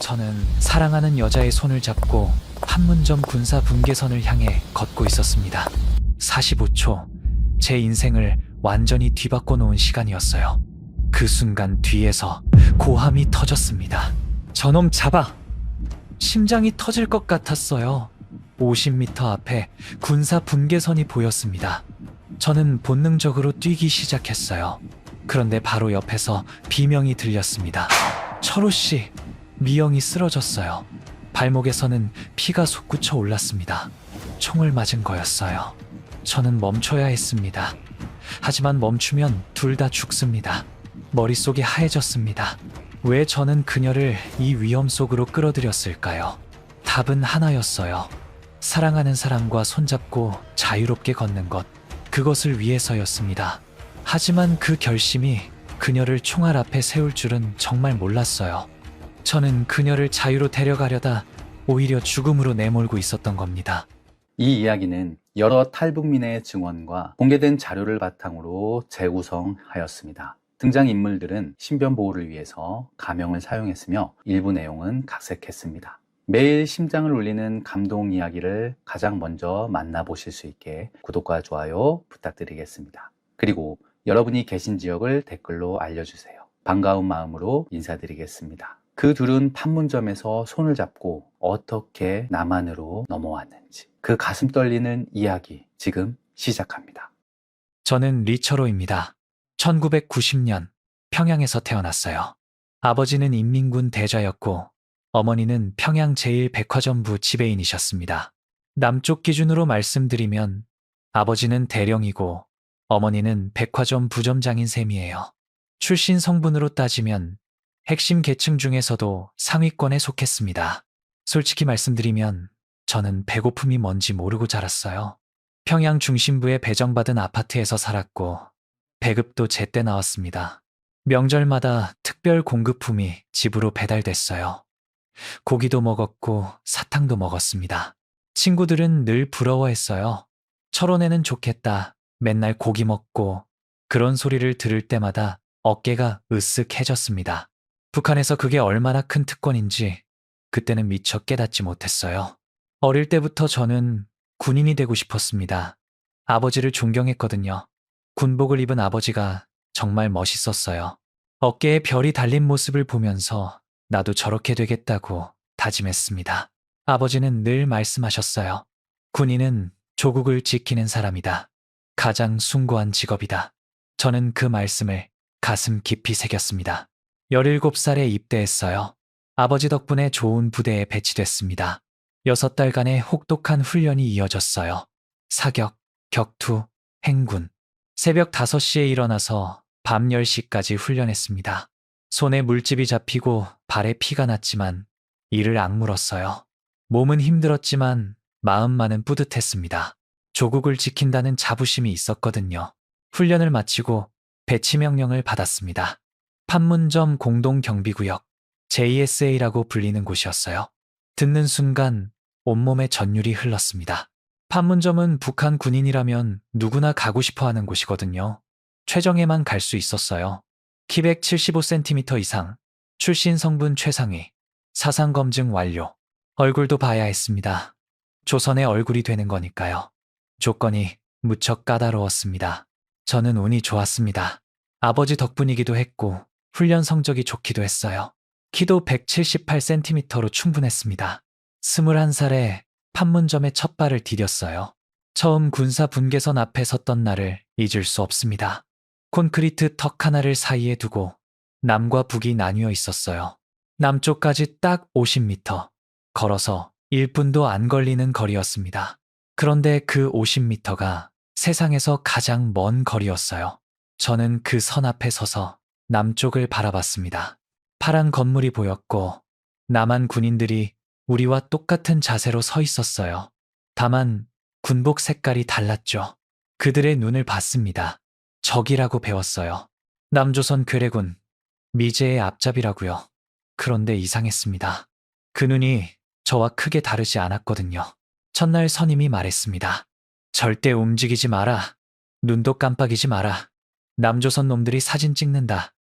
저는 사랑하는 여자의 손을 잡고 판문점 군사 분계선을 향해 걷고 있었습니다. 45초, 제 인생을 완전히 뒤바꿔 놓은 시간이었어요. 그 순간 뒤에서 고함이 터졌습니다. 저놈 잡아! 심장이 터질 것 같았어요. 50m 앞에 군사 분계선이 보였습니다. 저는 본능적으로 뛰기 시작했어요. 그런데 바로 옆에서 비명이 들렸습니다. 철호 씨, 미영이 쓰러졌어요. 발목에서는 피가 솟구쳐 올랐습니다. 총을 맞은 거였어요. 저는 멈춰야 했습니다. 하지만 멈추면 둘 다 죽습니다. 머릿속이 하얘졌습니다. 왜 저는 그녀를 이 위험 속으로 끌어들였을까요? 답은 하나였어요. 사랑하는 사람과 손잡고 자유롭게 걷는 것, 그것을 위해서였습니다. 하지만 그 결심이 그녀를 총알 앞에 세울 줄은 정말 몰랐어요. 저는 그녀를 자유로 데려가려다 오히려 죽음으로 내몰고 있었던 겁니다. 이 이야기는 여러 탈북민의 증언과 공개된 자료를 바탕으로 재구성하였습니다. 등장인물들은 신변 보호를 위해서 가명을 사용했으며 일부 내용은 각색했습니다. 매일 심장을 울리는 감동 이야기를 가장 먼저 만나보실 수 있게 구독과 좋아요 부탁드리겠습니다. 그리고 여러분이 계신 지역을 댓글로 알려주세요. 반가운 마음으로 인사드리겠습니다. 그 둘은 판문점에서 손을 잡고 어떻게 남한으로 넘어왔는지, 그 가슴 떨리는 이야기 지금 시작합니다. 저는 리처로입니다. 1990년 평양에서 태어났어요. 아버지는 인민군 대좌였고 어머니는 평양 제1백화점부 지배인이셨습니다. 남쪽 기준으로 말씀드리면 아버지는 대령이고 어머니는 백화점 부점장인 셈이에요. 출신 성분으로 따지면 핵심 계층 중에서도 상위권에 속했습니다. 솔직히 말씀드리면 저는 배고픔이 뭔지 모르고 자랐어요. 평양 중심부에 배정받은 아파트에서 살았고 배급도 제때 나왔습니다. 명절마다 특별 공급품이 집으로 배달됐어요. 고기도 먹었고 사탕도 먹었습니다. 친구들은 늘 부러워했어요. 철원에는 좋겠다. 맨날 고기 먹고 그런 소리를 들을 때마다 어깨가 으쓱해졌습니다. 북한에서 그게 얼마나 큰 특권인지 그때는 미처 깨닫지 못했어요. 어릴 때부터 저는 군인이 되고 싶었습니다. 아버지를 존경했거든요. 군복을 입은 아버지가 정말 멋있었어요. 어깨에 별이 달린 모습을 보면서 나도 저렇게 되겠다고 다짐했습니다. 아버지는 늘 말씀하셨어요. 군인은 조국을 지키는 사람이다. 가장 숭고한 직업이다. 저는 그 말씀을 가슴 깊이 새겼습니다. 17살에 입대했어요. 아버지 덕분에 좋은 부대에 배치됐습니다. 6달간의 혹독한 훈련이 이어졌어요. 사격, 격투, 행군. 새벽 5시에 일어나서 밤 10시까지 훈련했습니다. 손에 물집이 잡히고 발에 피가 났지만 이를 악물었어요. 몸은 힘들었지만 마음만은 뿌듯했습니다. 조국을 지킨다는 자부심이 있었거든요. 훈련을 마치고 배치 명령을 받았습니다. 판문점 공동경비구역, JSA라고 불리는 곳이었어요. 듣는 순간 온몸에 전율이 흘렀습니다. 판문점은 북한 군인이라면 누구나 가고 싶어 하는 곳이거든요. 최정예만 갈 수 있었어요. 키 175cm 이상, 출신 성분 최상위, 사상 검증 완료. 얼굴도 봐야 했습니다. 조선의 얼굴이 되는 거니까요. 조건이 무척 까다로웠습니다. 저는 운이 좋았습니다. 아버지 덕분이기도 했고 훈련 성적이 좋기도 했어요. 키도 178cm로 충분했습니다. 21살에 판문점에 첫 발을 디뎠어요. 처음 군사 분계선 앞에 섰던 날을 잊을 수 없습니다. 콘크리트 턱 하나를 사이에 두고 남과 북이 나뉘어 있었어요. 남쪽까지 딱 50m, 걸어서 1분도 안 걸리는 거리였습니다. 그런데 그 50m가 세상에서 가장 먼 거리였어요. 저는 그 선 앞에 서서 남쪽을 바라봤습니다. 파란 건물이 보였고 남한 군인들이 우리와 똑같은 자세로 서 있었어요. 다만 군복 색깔이 달랐죠. 그들의 눈을 봤습니다. 적이라고 배웠어요. 남조선 괴뢰군, 미제의 앞잡이라고요. 그런데 이상했습니다. 그 눈이 저와 크게 다르지 않았거든요. 첫날 선임이 말했습니다. 절대 움직이지 마라. 눈도 깜빡이지 마라. 남조선 놈들이 사진 찍는다.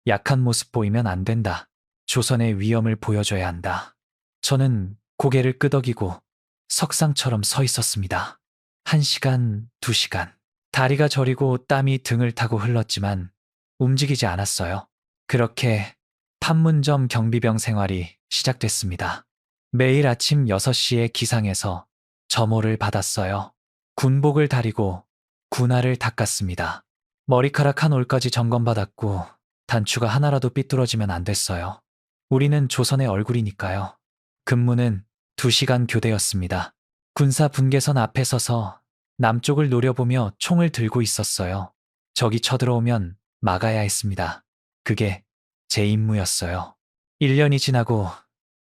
약한 모습 보이면 안 된다. 조선의 위엄을 보여줘야 한다. 저는 고개를 끄덕이고 석상처럼 서 있었습니다. 1시간, 2시간. 다리가 저리고 땀이 등을 타고 흘렀지만 움직이지 않았어요. 그렇게 판문점 경비병 생활이 시작됐습니다. 매일 아침 6시에 기상해서 점호를 받았어요. 군복을 다리고 군화를 닦았습니다. 머리카락 한 올까지 점검받았고 단추가 하나라도 삐뚤어지면 안 됐어요. 우리는 조선의 얼굴이니까요. 근무는 2시간 교대였습니다. 군사 분계선 앞에 서서 남쪽을 노려보며 총을 들고 있었어요. 적이 쳐들어오면 막아야 했습니다. 그게 제 임무였어요. 1년이 지나고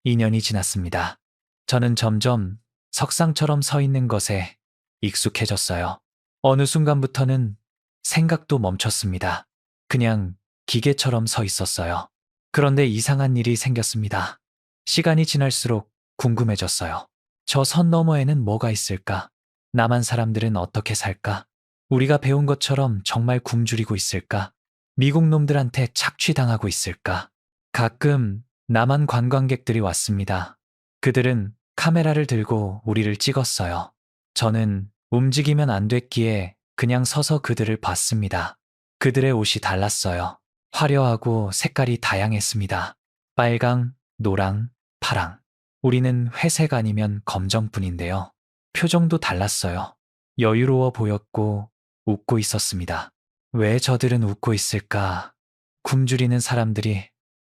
2년이 지났습니다. 저는 점점 석상처럼 서 있는 것에 익숙해졌어요. 어느 순간부터는 생각도 멈췄습니다. 그냥 기계처럼 서 있었어요. 그런데 이상한 일이 생겼습니다. 시간이 지날수록 궁금해졌어요. 저 선 너머에는 뭐가 있을까? 남한 사람들은 어떻게 살까? 우리가 배운 것처럼 정말 굶주리고 있을까? 미국 놈들한테 착취당하고 있을까? 가끔 남한 관광객들이 왔습니다. 그들은 카메라를 들고 우리를 찍었어요. 저는 움직이면 안 됐기에 그냥 서서 그들을 봤습니다. 그들의 옷이 달랐어요. 화려하고 색깔이 다양했습니다. 빨강, 노랑, 파랑. 우리는 회색 아니면 검정뿐인데요. 표정도 달랐어요. 여유로워 보였고 웃고 있었습니다. 왜 저들은 웃고 있을까? 굶주리는 사람들이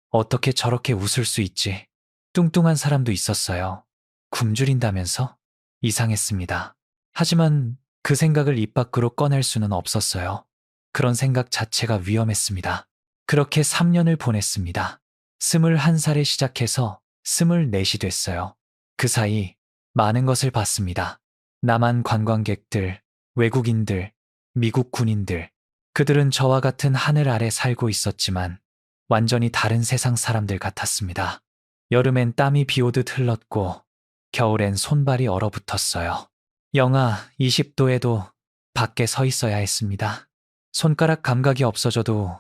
어떻게 저렇게 웃을 수 있지? 뚱뚱한 사람도 있었어요. 굶주린다면서? 이상했습니다. 하지만 그 생각을 입 밖으로 꺼낼 수는 없었어요. 그런 생각 자체가 위험했습니다. 그렇게 3년을 보냈습니다. 21살에 시작해서 24이 됐어요. 그 사이 많은 것을 봤습니다. 남한 관광객들, 외국인들, 미국 군인들. 그들은 저와 같은 하늘 아래 살고 있었지만 완전히 다른 세상 사람들 같았습니다. 여름엔 땀이 비 오듯 흘렀고 겨울엔 손발이 얼어붙었어요. 영하 20도에도 밖에 서 있어야 했습니다. 손가락 감각이 없어져도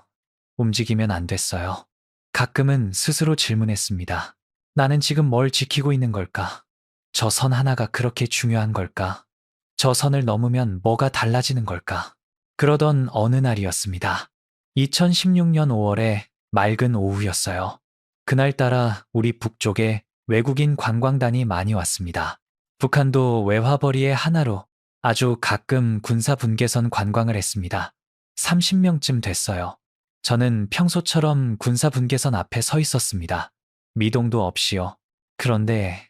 움직이면 안 됐어요. 가끔은 스스로 질문했습니다. 나는 지금 뭘 지키고 있는 걸까? 저 선 하나가 그렇게 중요한 걸까? 저 선을 넘으면 뭐가 달라지는 걸까? 그러던 어느 날이었습니다. 2016년 5월에 맑은 오후였어요. 그날따라 우리 북쪽에 외국인 관광단이 많이 왔습니다. 북한도 외화벌이의 하나로 아주 가끔 군사 분계선 관광을 했습니다. 30명쯤 됐어요. 저는 평소처럼 군사 분계선 앞에 서 있었습니다. 미동도 없이요. 그런데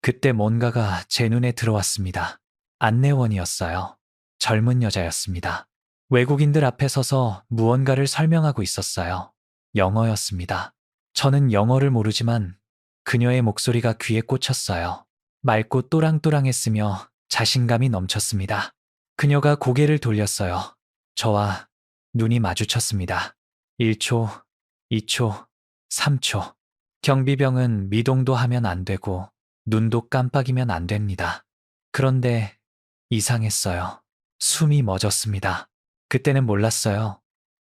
그때 뭔가가 제 눈에 들어왔습니다. 안내원이었어요. 젊은 여자였습니다. 외국인들 앞에 서서 무언가를 설명하고 있었어요. 영어였습니다. 저는 영어를 모르지만 그녀의 목소리가 귀에 꽂혔어요. 맑고 또랑또랑했으며 자신감이 넘쳤습니다. 그녀가 고개를 돌렸어요. 저와 눈이 마주쳤습니다. 1초, 2초, 3초. 경비병은 미동도 하면 안 되고 눈도 깜빡이면 안 됩니다. 그런데 이상했어요. 숨이 멎었습니다. 그때는 몰랐어요.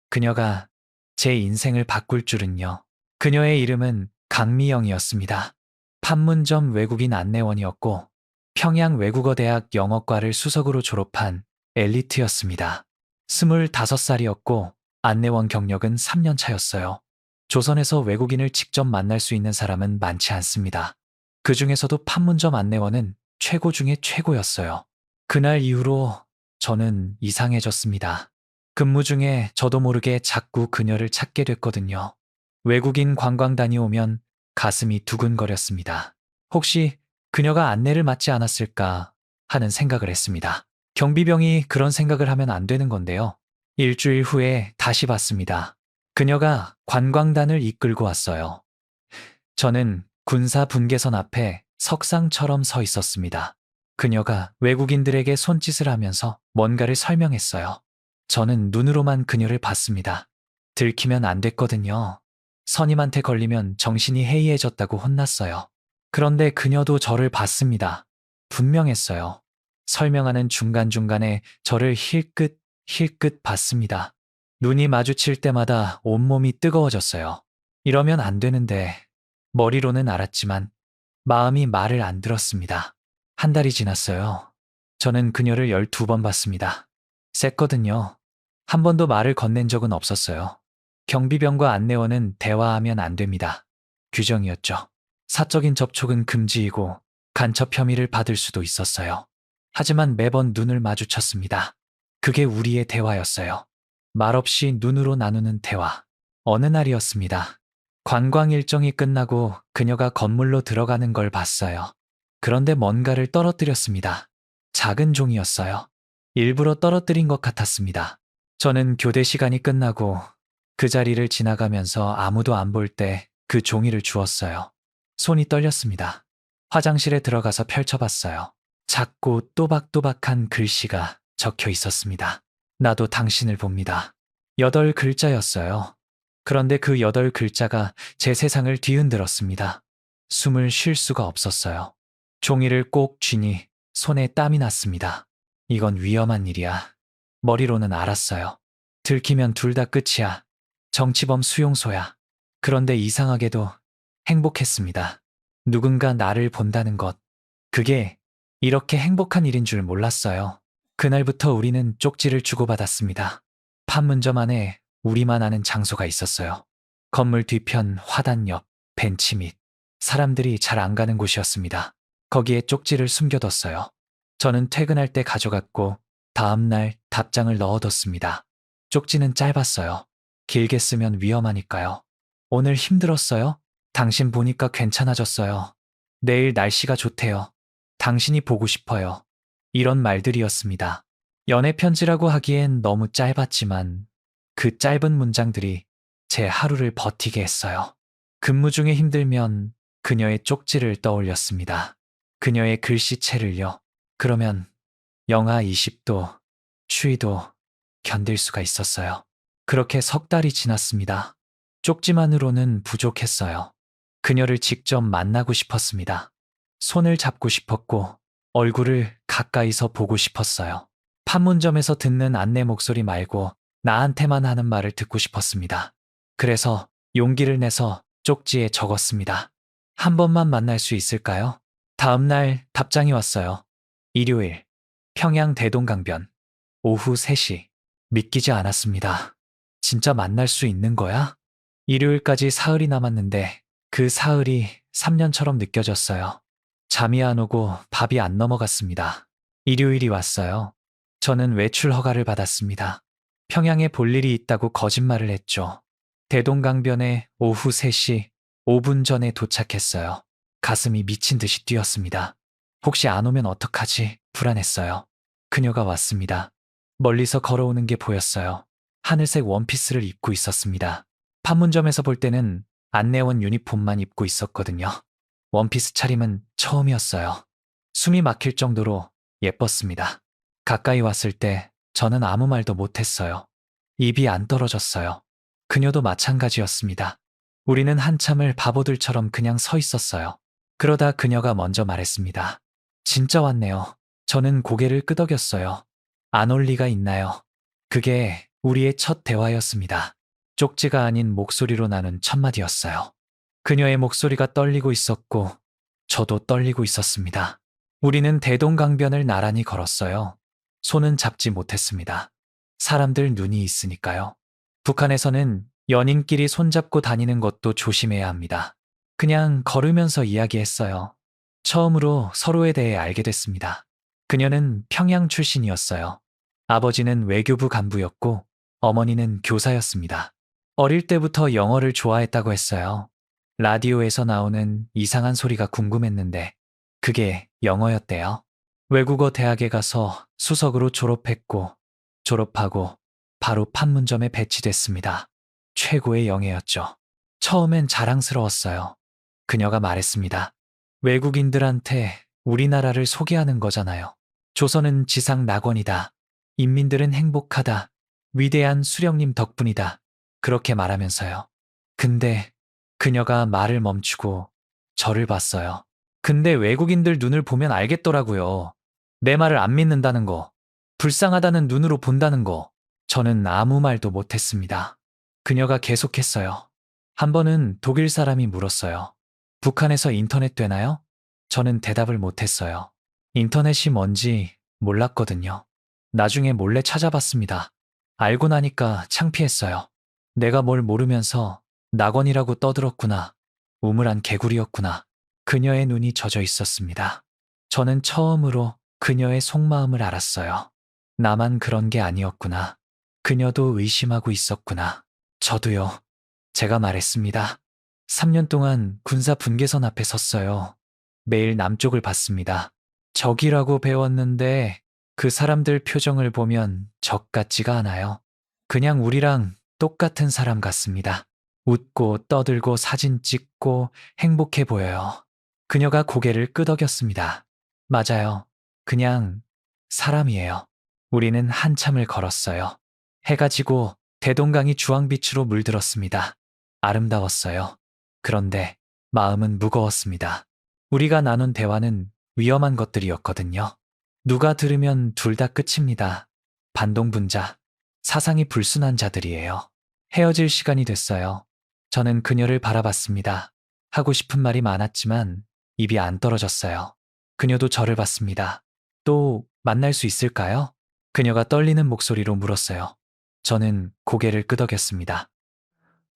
그녀가 제 인생을 바꿀 줄은요. 그녀의 이름은 강미영이었습니다. 판문점 외국인 안내원이었고 평양 외국어대학 영어과를 수석으로 졸업한 엘리트였습니다. 25살이었고 안내원 경력은 3년 차였어요. 조선에서 외국인을 직접 만날 수 있는 사람은 많지 않습니다. 그 중에서도 판문점 안내원은 최고 중에 최고였어요. 그날 이후로 저는 이상해졌습니다. 근무 중에 저도 모르게 자꾸 그녀를 찾게 됐거든요. 외국인 관광단이 오면 가슴이 두근거렸습니다. 혹시 그녀가 안내를 맡지 않았을까 하는 생각을 했습니다. 경비병이 그런 생각을 하면 안 되는 건데요. 일주일 후에 다시 봤습니다. 그녀가 관광단을 이끌고 왔어요. 저는 군사 분계선 앞에 석상처럼 서 있었습니다. 그녀가 외국인들에게 손짓을 하면서 뭔가를 설명했어요. 저는 눈으로만 그녀를 봤습니다. 들키면 안 됐거든요. 선임한테 걸리면 정신이 해이해졌다고 혼났어요. 그런데 그녀도 저를 봤습니다. 분명했어요. 설명하는 중간중간에 저를 힐끗 힐끗 봤습니다. 눈이 마주칠 때마다 온몸이 뜨거워졌어요. 이러면 안 되는데 머리로는 알았지만 마음이 말을 안 들었습니다. 한 달이 지났어요. 저는 그녀를 12번 봤습니다. 셌거든요. 한 번도 말을 건넨 적은 없었어요. 경비병과 안내원은 대화하면 안 됩니다. 규정이었죠. 사적인 접촉은 금지이고 간첩 혐의를 받을 수도 있었어요. 하지만 매번 눈을 마주쳤습니다. 그게 우리의 대화였어요. 말없이 눈으로 나누는 대화. 어느 날이었습니다. 관광 일정이 끝나고 그녀가 건물로 들어가는 걸 봤어요. 그런데 뭔가를 떨어뜨렸습니다. 작은 종이였어요. 일부러 떨어뜨린 것 같았습니다. 저는 교대 시간이 끝나고 그 자리를 지나가면서 아무도 안 볼 때 그 종이를 주웠어요. 손이 떨렸습니다. 화장실에 들어가서 펼쳐봤어요. 작고 또박또박한 글씨가 적혀 있었습니다. 나도 당신을 봅니다. 8글자였어요. 그런데 그 8글자가 제 세상을 뒤흔들었습니다. 숨을 쉴 수가 없었어요. 종이를 꼭 쥐니 손에 땀이 났습니다. 이건 위험한 일이야. 머리로는 알았어요. 들키면 둘 다 끝이야. 정치범 수용소야. 그런데 이상하게도 행복했습니다. 누군가 나를 본다는 것. 그게 이렇게 행복한 일인 줄 몰랐어요. 그날부터 우리는 쪽지를 주고받았습니다. 판문점 안에 우리만 아는 장소가 있었어요. 건물 뒤편 화단 옆 벤치 밑 사람들이 잘 안 가는 곳이었습니다. 거기에 쪽지를 숨겨뒀어요. 저는 퇴근할 때 가져갔고 다음 날 답장을 넣어뒀습니다. 쪽지는 짧았어요. 길게 쓰면 위험하니까요. 오늘 힘들었어요? 당신 보니까 괜찮아졌어요. 내일 날씨가 좋대요. 당신이 보고 싶어요. 이런 말들이었습니다. 연애 편지라고 하기엔 너무 짧았지만 그 짧은 문장들이 제 하루를 버티게 했어요. 근무 중에 힘들면 그녀의 쪽지를 떠올렸습니다. 그녀의 글씨체를요. 그러면 영하 20도, 추위도 견딜 수가 있었어요. 그렇게 석 달이 지났습니다. 쪽지만으로는 부족했어요. 그녀를 직접 만나고 싶었습니다. 손을 잡고 싶었고 얼굴을 가까이서 보고 싶었어요. 판문점에서 듣는 안내 목소리 말고 나한테만 하는 말을 듣고 싶었습니다. 그래서 용기를 내서 쪽지에 적었습니다. 한 번만 만날 수 있을까요? 다음 날 답장이 왔어요. 일요일, 평양 대동강변, 오후 3시. 믿기지 않았습니다. 진짜 만날 수 있는 거야? 일요일까지 사흘이 남았는데 그 사흘이 3년처럼 느껴졌어요. 잠이 안 오고 밥이 안 넘어갔습니다. 일요일이 왔어요. 저는 외출 허가를 받았습니다. 평양에 볼 일이 있다고 거짓말을 했죠. 대동강변에 오후 3시 5분 전에 도착했어요. 가슴이 미친 듯이 뛰었습니다. 혹시 안 오면 어떡하지? 불안했어요. 그녀가 왔습니다. 멀리서 걸어오는 게 보였어요. 하늘색 원피스를 입고 있었습니다. 판문점에서 볼 때는 안내원 유니폼만 입고 있었거든요. 원피스 차림은 처음이었어요. 숨이 막힐 정도로 예뻤습니다. 가까이 왔을 때 저는 아무 말도 못했어요. 입이 안 떨어졌어요. 그녀도 마찬가지였습니다. 우리는 한참을 바보들처럼 그냥 서 있었어요. 그러다 그녀가 먼저 말했습니다. 진짜 왔네요. 저는 고개를 끄덕였어요. 안 올 리가 있나요? 그게 우리의 첫 대화였습니다. 쪽지가 아닌 목소리로 나눈 첫마디였어요. 그녀의 목소리가 떨리고 있었고 저도 떨리고 있었습니다. 우리는 대동강변을 나란히 걸었어요. 손은 잡지 못했습니다. 사람들 눈이 있으니까요. 북한에서는 연인끼리 손잡고 다니는 것도 조심해야 합니다. 그냥 걸으면서 이야기했어요. 처음으로 서로에 대해 알게 됐습니다. 그녀는 평양 출신이었어요. 아버지는 외교부 간부였고 어머니는 교사였습니다. 어릴 때부터 영어를 좋아했다고 했어요. 라디오에서 나오는 이상한 소리가 궁금했는데 그게 영어였대요. 외국어 대학에 가서 수석으로 졸업했고 졸업하고 바로 판문점에 배치됐습니다. 최고의 영예였죠. 처음엔 자랑스러웠어요. 그녀가 말했습니다. 외국인들한테 우리나라를 소개하는 거잖아요. 조선은 지상 낙원이다. 인민들은 행복하다. 위대한 수령님 덕분이다. 그렇게 말하면서요. 근데 그녀가 말을 멈추고 저를 봤어요. 근데 외국인들 눈을 보면 알겠더라고요. 내 말을 안 믿는다는 거. 불쌍하다는 눈으로 본다는 거. 저는 아무 말도 못했습니다. 그녀가 계속했어요. 한 번은 독일 사람이 물었어요. 북한에서 인터넷 되나요? 저는 대답을 못했어요. 인터넷이 뭔지 몰랐거든요. 나중에 몰래 찾아봤습니다. 알고 나니까 창피했어요. 내가 뭘 모르면서 낙원이라고 떠들었구나. 우물안 개구리였구나. 그녀의 눈이 젖어 있었습니다. 저는 처음으로 그녀의 속마음을 알았어요. 나만 그런 게 아니었구나. 그녀도 의심하고 있었구나. 저도요. 제가 말했습니다. 3년 동안 군사 분계선 앞에 섰어요. 매일 남쪽을 봤습니다. 적이라고 배웠는데 그 사람들 표정을 보면 적 같지가 않아요. 그냥 우리랑 똑같은 사람 같습니다. 웃고 떠들고 사진 찍고 행복해 보여요. 그녀가 고개를 끄덕였습니다. 맞아요. 그냥 사람이에요. 우리는 한참을 걸었어요. 해가 지고 대동강이 주황빛으로 물들었습니다. 아름다웠어요. 그런데 마음은 무거웠습니다. 우리가 나눈 대화는 위험한 것들이었거든요. 누가 들으면 둘 다 끝입니다. 반동분자, 사상이 불순한 자들이에요. 헤어질 시간이 됐어요. 저는 그녀를 바라봤습니다. 하고 싶은 말이 많았지만 입이 안 떨어졌어요. 그녀도 저를 봤습니다. 또 만날 수 있을까요? 그녀가 떨리는 목소리로 물었어요. 저는 고개를 끄덕였습니다.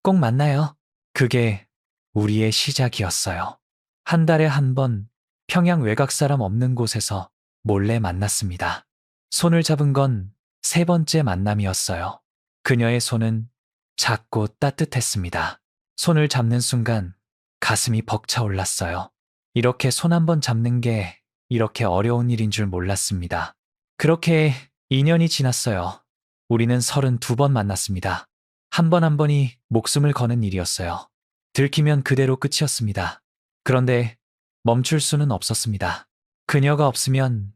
꼭 만나요. 그게 우리의 시작이었어요. 한 달에 한 번 평양 외곽 사람 없는 곳에서 몰래 만났습니다. 손을 잡은 건 3번째 만남이었어요. 그녀의 손은 작고 따뜻했습니다. 손을 잡는 순간 가슴이 벅차올랐어요. 이렇게 손 한 번 잡는 게 이렇게 어려운 일인 줄 몰랐습니다. 그렇게 2년이 지났어요. 우리는 32번 만났습니다. 한 번 한 번이 목숨을 거는 일이었어요. 들키면 그대로 끝이었습니다. 그런데 멈출 수는 없었습니다. 그녀가 없으면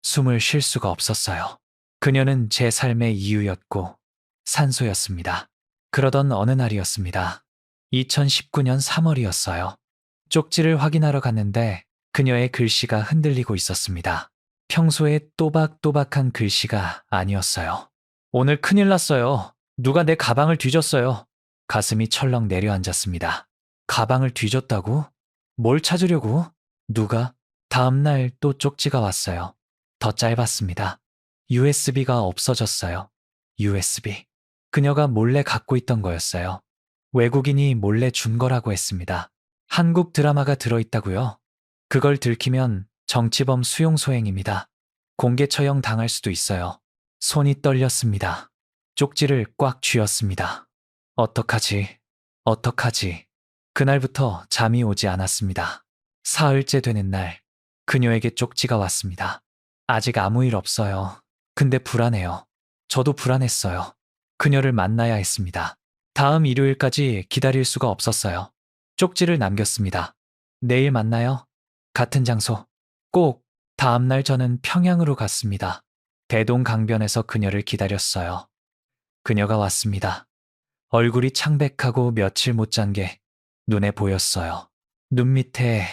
숨을 쉴 수가 없었어요. 그녀는 제 삶의 이유였고 산소였습니다. 그러던 어느 날이었습니다. 2019년 3월이었어요. 쪽지를 확인하러 갔는데 그녀의 글씨가 흔들리고 있었습니다. 평소에 또박또박한 글씨가 아니었어요. 오늘 큰일 났어요. 누가 내 가방을 뒤졌어요. 가슴이 철렁 내려앉았습니다. 가방을 뒤졌다고? 뭘 찾으려고? 누가? 다음날 또 쪽지가 왔어요. 더 짧았습니다. USB가 없어졌어요. USB. 그녀가 몰래 갖고 있던 거였어요. 외국인이 몰래 준 거라고 했습니다. 한국 드라마가 들어있다고요? 그걸 들키면 정치범 수용소행입니다. 공개 처형 당할 수도 있어요. 손이 떨렸습니다. 쪽지를 꽉 쥐었습니다. 어떡하지? 어떡하지? 그날부터 잠이 오지 않았습니다. 사흘째 되는 날, 그녀에게 쪽지가 왔습니다. 아직 아무 일 없어요. 근데 불안해요. 저도 불안했어요. 그녀를 만나야 했습니다. 다음 일요일까지 기다릴 수가 없었어요. 쪽지를 남겼습니다. 내일 만나요. 같은 장소. 꼭. 다음날 저는 평양으로 갔습니다. 대동강변에서 그녀를 기다렸어요. 그녀가 왔습니다. 얼굴이 창백하고 며칠 못 잔 게 눈에 보였어요. 눈 밑에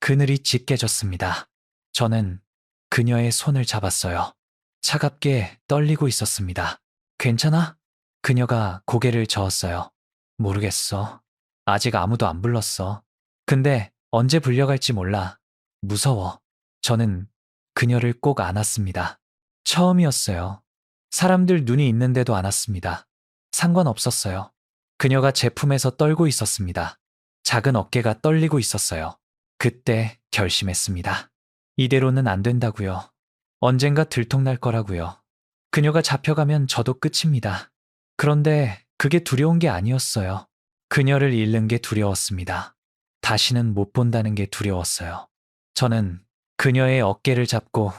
그늘이 짙게졌습니다. 저는 그녀의 손을 잡았어요. 차갑게 떨리고 있었습니다. 괜찮아? 그녀가 고개를 저었어요. 모르겠어. 아직 아무도 안 불렀어. 근데 언제 불려갈지 몰라. 무서워. 저는 그녀를 꼭 안았습니다. 처음이었어요. 사람들 눈이 있는데도 안았습니다. 상관없었어요. 그녀가 제 품에서 떨고 있었습니다. 작은 어깨가 떨리고 있었어요. 그때 결심했습니다. 이대로는 안 된다고요. 언젠가 들통날 거라고요. 그녀가 잡혀가면 저도 끝입니다. 그런데 그게 두려운 게 아니었어요. 그녀를 잃는 게 두려웠습니다. 다시는 못 본다는 게 두려웠어요. 저는 그녀의 어깨를 잡고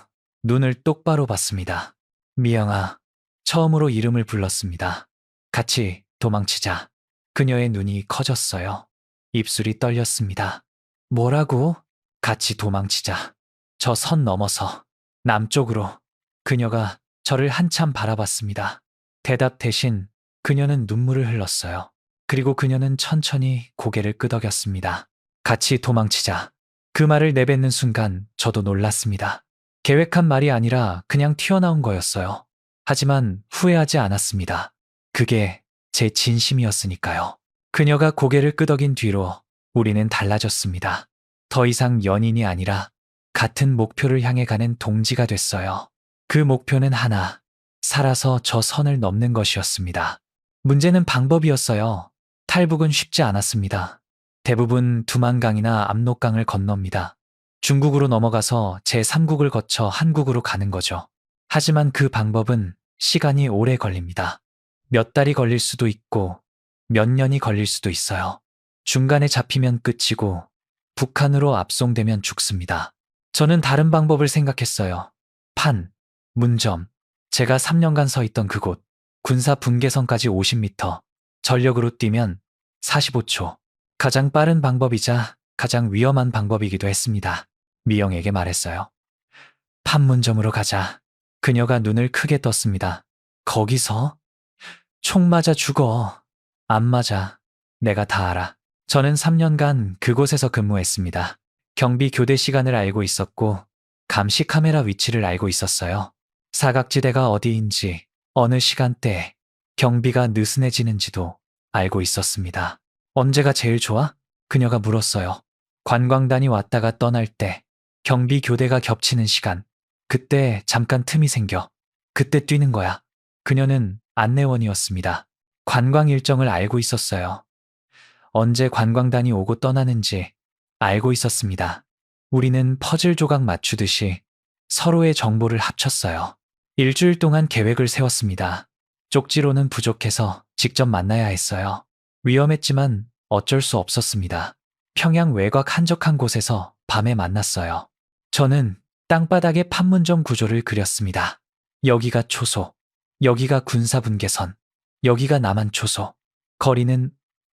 눈을 똑바로 봤습니다. 미영아, 처음으로 이름을 불렀습니다. 같이 도망치자. 그녀의 눈이 커졌어요. 입술이 떨렸습니다. 뭐라고? 같이 도망치자. 저 선 넘어서 남쪽으로. 그녀가 저를 한참 바라봤습니다. 대답 대신 그녀는 눈물을 흘렀어요. 그리고 그녀는 천천히 고개를 끄덕였습니다. 같이 도망치자. 그 말을 내뱉는 순간 저도 놀랐습니다. 계획한 말이 아니라 그냥 튀어나온 거였어요. 하지만 후회하지 않았습니다. 그게 제 진심이었으니까요. 그녀가 고개를 끄덕인 뒤로 우리는 달라졌습니다. 더 이상 연인이 아니라 같은 목표를 향해 가는 동지가 됐어요. 그 목표는 하나, 살아서 저 선을 넘는 것이었습니다. 문제는 방법이었어요. 탈북은 쉽지 않았습니다. 대부분 두만강이나 압록강을 건넙니다. 중국으로 넘어가서 제3국을 거쳐 한국으로 가는 거죠. 하지만 그 방법은 시간이 오래 걸립니다. 몇 달이 걸릴 수도 있고 몇 년이 걸릴 수도 있어요. 중간에 잡히면 끝이고 북한으로 압송되면 죽습니다. 저는 다른 방법을 생각했어요. 문점. 제가 3년간 서 있던 그곳. 군사 분계선까지 50m. 전력으로 뛰면 45초. 가장 빠른 방법이자 가장 위험한 방법이기도 했습니다. 미영에게 말했어요. 판문점으로 가자. 그녀가 눈을 크게 떴습니다. 거기서? 총 맞아 죽어. 안 맞아. 내가 다 알아. 저는 3년간 그곳에서 근무했습니다. 경비 교대 시간을 알고 있었고 감시 카메라 위치를 알고 있었어요. 사각지대가 어디인지, 어느 시간대에 경비가 느슨해지는지도 알고 있었습니다. 언제가 제일 좋아? 그녀가 물었어요. 관광단이 왔다가 떠날 때, 경비 교대가 겹치는 시간, 그때 잠깐 틈이 생겨. 그때 뛰는 거야. 그녀는 안내원이었습니다. 관광 일정을 알고 있었어요. 언제 관광단이 오고 떠나는지 알고 있었습니다. 우리는 퍼즐 조각 맞추듯이 서로의 정보를 합쳤어요. 일주일 동안 계획을 세웠습니다. 쪽지로는 부족해서 직접 만나야 했어요. 위험했지만 어쩔 수 없었습니다. 평양 외곽 한적한 곳에서 밤에 만났어요. 저는 땅바닥에 판문점 구조를 그렸습니다. 여기가 초소, 여기가 군사분계선, 여기가 남한 초소. 거리는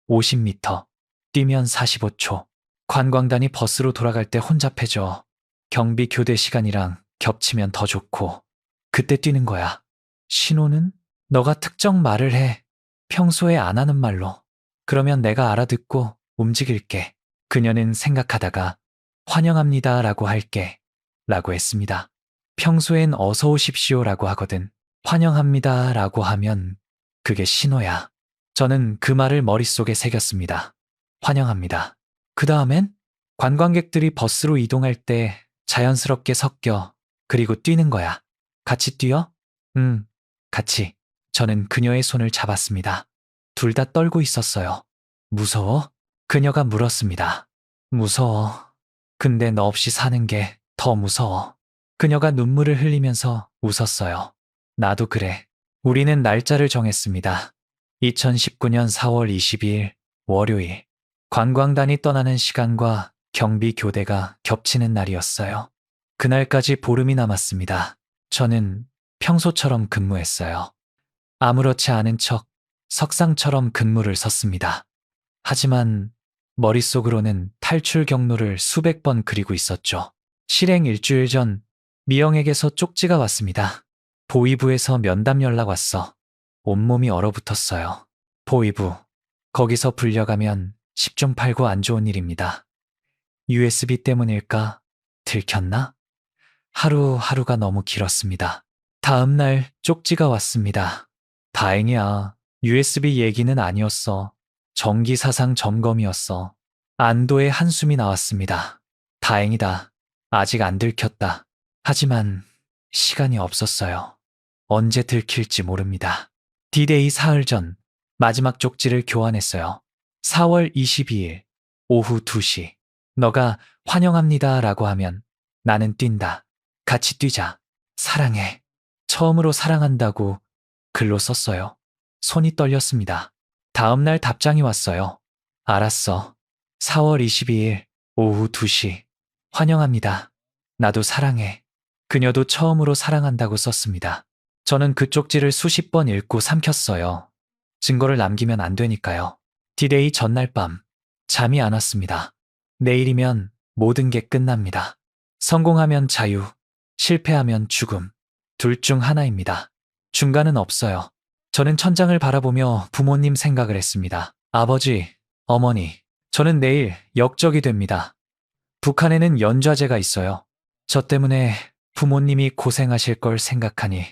50m, 뛰면 45초. 관광단이 버스로 돌아갈 때 혼잡해져. 경비 교대 시간이랑 겹치면 더 좋고. 그때 뛰는 거야. 신호는? 너가 특정 말을 해. 평소에 안 하는 말로. 그러면 내가 알아듣고 움직일게. 그녀는 생각하다가 환영합니다 라고 할게 라고 했습니다. 평소엔 어서 오십시오 라고 하거든. 환영합니다 라고 하면 그게 신호야. 저는 그 말을 머릿속에 새겼습니다. 환영합니다. 그 다음엔 관광객들이 버스로 이동할 때 자연스럽게 섞여. 그리고 뛰는 거야. 같이 뛰어? 응, 같이. 저는 그녀의 손을 잡았습니다. 둘 다 떨고 있었어요. 무서워? 그녀가 물었습니다. 무서워. 근데 너 없이 사는 게 더 무서워. 그녀가 눈물을 흘리면서 웃었어요. 나도 그래. 우리는 날짜를 정했습니다. 2019년 4월 22일 월요일. 관광단이 떠나는 시간과 경비 교대가 겹치는 날이었어요. 그날까지 보름이 남았습니다. 저는 평소처럼 근무했어요. 아무렇지 않은 척 석상처럼 근무를 섰습니다. 하지만 머릿속으로는 탈출 경로를 수백 번 그리고 있었죠. 실행 일주일 전 미영에게서 쪽지가 왔습니다. 보이부에서 면담 연락 왔어. 온몸이 얼어붙었어요. 보이부. 거기서 불려가면 10중 8구 안 좋은 일입니다. USB 때문일까? 들켰나? 하루하루가 너무 길었습니다. 다음 날 쪽지가 왔습니다. 다행이야. USB 얘기는 아니었어. 정기사상 점검이었어. 안도의 한숨이 나왔습니다. 다행이다. 아직 안 들켰다. 하지만 시간이 없었어요. 언제 들킬지 모릅니다. D-Day 사흘 전 마지막 쪽지를 교환했어요. 4월 22일 오후 2시. 너가 환영합니다 라고 하면 나는 뛴다. 같이 뛰자. 사랑해. 처음으로 사랑한다고 글로 썼어요. 손이 떨렸습니다. 다음 날 답장이 왔어요. 알았어. 4월 22일 오후 2시. 환영합니다. 나도 사랑해. 그녀도 처음으로 사랑한다고 썼습니다. 저는 그 쪽지를 수십 번 읽고 삼켰어요. 증거를 남기면 안 되니까요. D-Day 전날 밤 잠이 안 왔습니다. 내일이면 모든 게 끝납니다. 성공하면 자유, 실패하면 죽음. 둘 중 하나입니다. 중간은 없어요. 저는 천장을 바라보며 부모님 생각을 했습니다. 아버지, 어머니, 저는 내일 역적이 됩니다. 북한에는 연좌제가 있어요. 저 때문에 부모님이 고생하실 걸 생각하니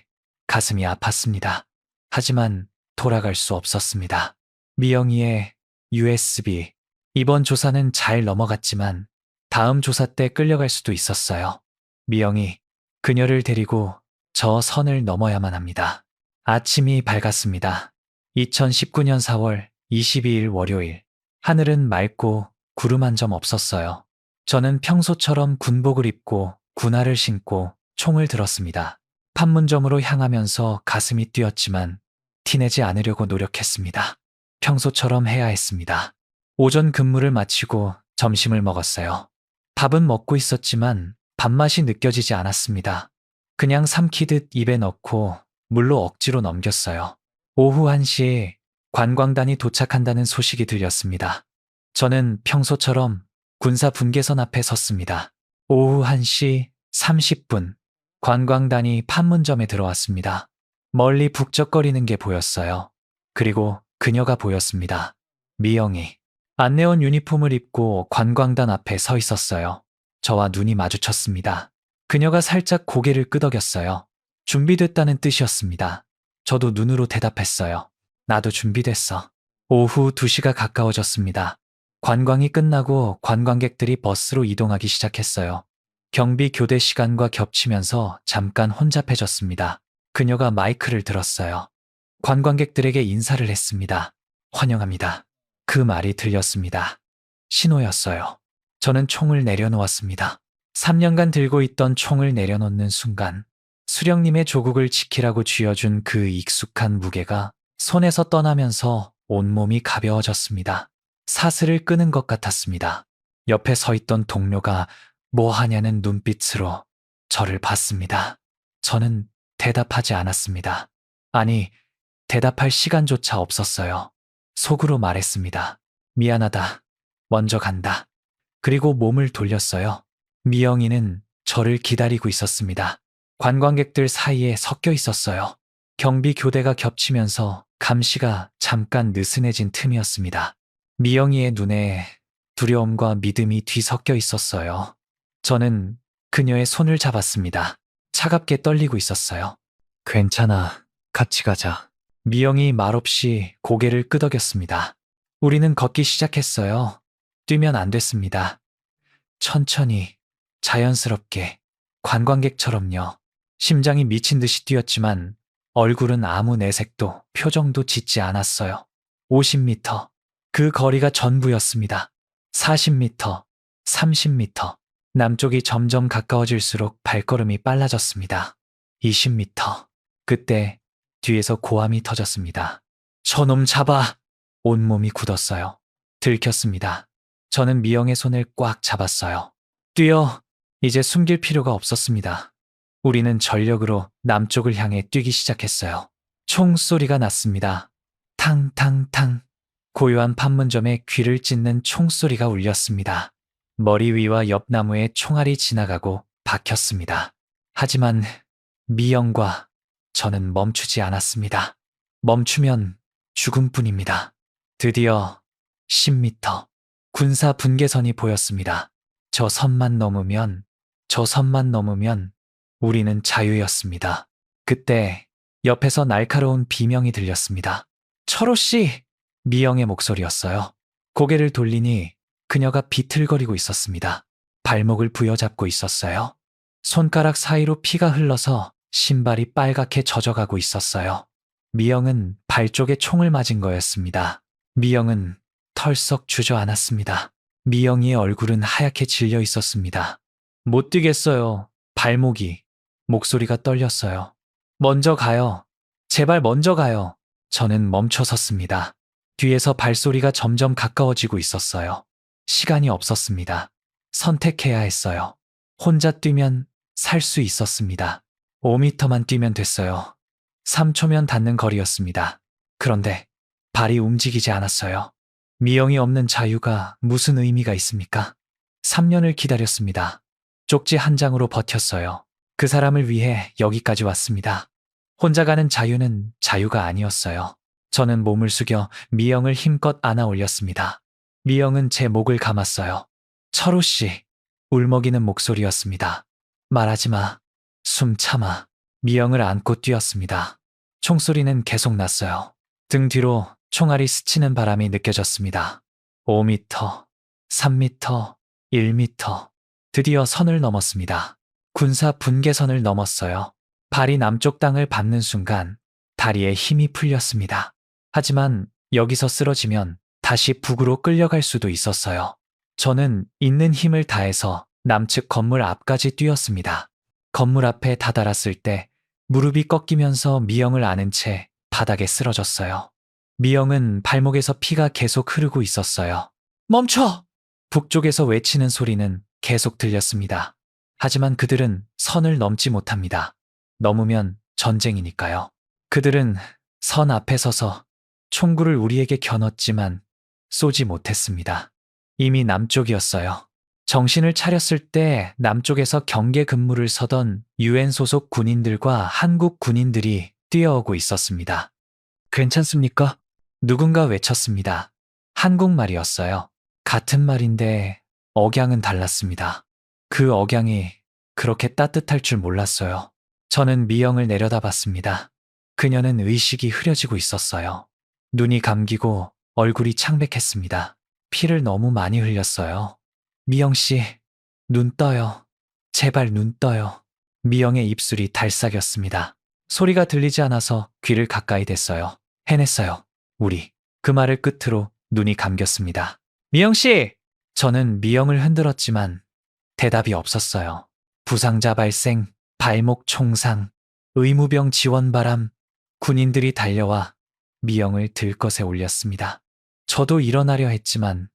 가슴이 아팠습니다. 하지만 돌아갈 수 없었습니다. 미영이의 USB 이번 조사는 잘 넘어갔지만 다음 조사 때 끌려갈 수도 있었어요. 미영이 그녀를 데리고 저 선을 넘어야만 합니다. 아침이 밝았습니다. 2019년 4월 22일 월요일. 하늘은 맑고 구름 한 점 없었어요. 저는 평소처럼 군복을 입고 군화를 신고 총을 들었습니다. 판문점으로 향하면서 가슴이 뛰었지만 티내지 않으려고 노력했습니다. 평소처럼 해야 했습니다. 오전 근무를 마치고 점심을 먹었어요. 밥은 먹고 있었지만 밥맛이 느껴지지 않았습니다. 그냥 삼키듯 입에 넣고 물로 억지로 넘겼어요. 오후 1시 관광단이 도착한다는 소식이 들렸습니다. 저는 평소처럼 군사 분계선 앞에 섰습니다. 오후 1시 30분 관광단이 판문점에 들어왔습니다. 멀리 북적거리는 게 보였어요. 그리고 그녀가 보였습니다. 미영이. 안내원 유니폼을 입고 관광단 앞에 서 있었어요. 저와 눈이 마주쳤습니다. 그녀가 살짝 고개를 끄덕였어요. 준비됐다는 뜻이었습니다. 저도 눈으로 대답했어요. 나도 준비됐어. 오후 2시가 가까워졌습니다. 관광이 끝나고 관광객들이 버스로 이동하기 시작했어요. 경비 교대 시간과 겹치면서 잠깐 혼잡해졌습니다. 그녀가 마이크를 들었어요. 관광객들에게 인사를 했습니다. 환영합니다. 그 말이 들렸습니다. 신호였어요. 저는 총을 내려놓았습니다. 3년간 들고 있던 총을 내려놓는 순간 수령님의 조국을 지키라고 쥐어준 그 익숙한 무게가 손에서 떠나면서 온몸이 가벼워졌습니다. 사슬을 끄는 것 같았습니다. 옆에 서 있던 동료가 뭐 하냐는 눈빛으로 저를 봤습니다. 저는 대답하지 않았습니다. 아니, 대답할 시간조차 없었어요. 속으로 말했습니다. 미안하다. 먼저 간다. 그리고 몸을 돌렸어요. 미영이는 저를 기다리고 있었습니다. 관광객들 사이에 섞여 있었어요. 경비 교대가 겹치면서 감시가 잠깐 느슨해진 틈이었습니다. 미영이의 눈에 두려움과 믿음이 뒤섞여 있었어요. 저는 그녀의 손을 잡았습니다. 차갑게 떨리고 있었어요. 괜찮아. 같이 가자. 미영이 말없이 고개를 끄덕였습니다. 우리는 걷기 시작했어요. 뛰면 안 됐습니다. 천천히, 자연스럽게, 관광객처럼요. 심장이 미친 듯이 뛰었지만 얼굴은 아무 내색도 표정도 짓지 않았어요. 50m, 그 거리가 전부였습니다. 40m, 30m, 남쪽이 점점 가까워질수록 발걸음이 빨라졌습니다. 20m, 그때 뒤에서 고함이 터졌습니다. 저놈 잡아! 온몸이 굳었어요. 들켰습니다. 저는 미영의 손을 꽉 잡았어요. 뛰어! 이제 숨길 필요가 없었습니다. 우리는 전력으로 남쪽을 향해 뛰기 시작했어요. 총소리가 났습니다. 탕탕탕. 고요한 판문점에 귀를 찢는 총소리가 울렸습니다. 머리 위와 옆 나무에 총알이 지나가고 박혔습니다. 하지만 미영과 저는 멈추지 않았습니다. 멈추면 죽음뿐입니다. 드디어 10m 군사 분계선이 보였습니다. 저 선만 넘으면 우리는 자유였습니다. 그때 옆에서 날카로운 비명이 들렸습니다. 철호씨! 미영의 목소리였어요. 고개를 돌리니 그녀가 비틀거리고 있었습니다. 발목을 부여잡고 있었어요. 손가락 사이로 피가 흘러서 신발이 빨갛게 젖어가고 있었어요. 미영은 발 쪽에 총을 맞은 거였습니다. 미영은 털썩 주저앉았습니다. 미영이의 얼굴은 하얗게 질려 있었습니다. 못 뛰겠어요. 발목이. 목소리가 떨렸어요. 먼저 가요. 제발 먼저 가요. 저는 멈춰 섰습니다. 뒤에서 발소리가 점점 가까워지고 있었어요. 시간이 없었습니다. 선택해야 했어요. 혼자 뛰면 살 수 있었습니다. 5m만 뛰면 됐어요. 3초면 닿는 거리였습니다. 그런데 발이 움직이지 않았어요. 미영이 없는 자유가 무슨 의미가 있습니까? 3년을 기다렸습니다. 쪽지 한 장으로 버텼어요. 그 사람을 위해 여기까지 왔습니다. 혼자 가는 자유는 자유가 아니었어요. 저는 몸을 숙여 미영을 힘껏 안아 올렸습니다. 미영은 제 목을 감았어요. 철호씨, 울먹이는 목소리였습니다. 말하지 마. 숨 참아. 미영을 안고 뛰었습니다. 총소리는 계속 났어요. 등 뒤로 총알이 스치는 바람이 느껴졌습니다. 5m, 3m, 1m. 드디어 선을 넘었습니다. 군사 분계선을 넘었어요. 발이 남쪽 땅을 밟는 순간 다리에 힘이 풀렸습니다. 하지만 여기서 쓰러지면 다시 북으로 끌려갈 수도 있었어요. 저는 있는 힘을 다해서 남측 건물 앞까지 뛰었습니다. 건물 앞에 다다랐을 때 무릎이 꺾이면서 미영을 안은 채 바닥에 쓰러졌어요. 미영은 발목에서 피가 계속 흐르고 있었어요. 멈춰! 북쪽에서 외치는 소리는 계속 들렸습니다. 하지만 그들은 선을 넘지 못합니다. 넘으면 전쟁이니까요. 그들은 선 앞에 서서 총구를 우리에게 겨눴지만 쏘지 못했습니다. 이미 남쪽이었어요. 정신을 차렸을 때 남쪽에서 경계 근무를 서던 UN 소속 군인들과 한국 군인들이 뛰어오고 있었습니다. 괜찮습니까? 누군가 외쳤습니다. 한국말이었어요. 같은 말인데 억양은 달랐습니다. 그 억양이 그렇게 따뜻할 줄 몰랐어요. 저는 미영을 내려다봤습니다. 그녀는 의식이 흐려지고 있었어요. 눈이 감기고 얼굴이 창백했습니다. 피를 너무 많이 흘렸어요. 미영 씨, 눈 떠요. 제발 눈 떠요. 미영의 입술이 달싹였습니다. 소리가 들리지 않아서 귀를 가까이 댔어요. 해냈어요. 우리. 그 말을 끝으로 눈이 감겼습니다. 미영 씨! 저는 미영을 흔들었지만 대답이 없었어요. 부상자 발생, 발목 총상, 의무병 지원 바람, 군인들이 달려와 미영을 들것에 올렸습니다. 저도 일어나려 했지만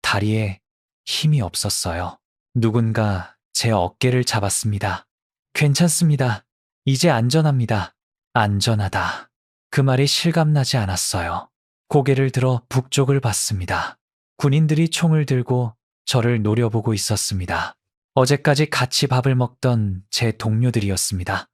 다리에 힘이 없었어요. 누군가 제 어깨를 잡았습니다. 괜찮습니다. 이제 안전합니다. 안전하다. 그 말이 실감나지 않았어요. 고개를 들어 북쪽을 봤습니다. 군인들이 총을 들고 저를 노려보고 있었습니다. 어제까지 같이 밥을 먹던 제 동료들이었습니다.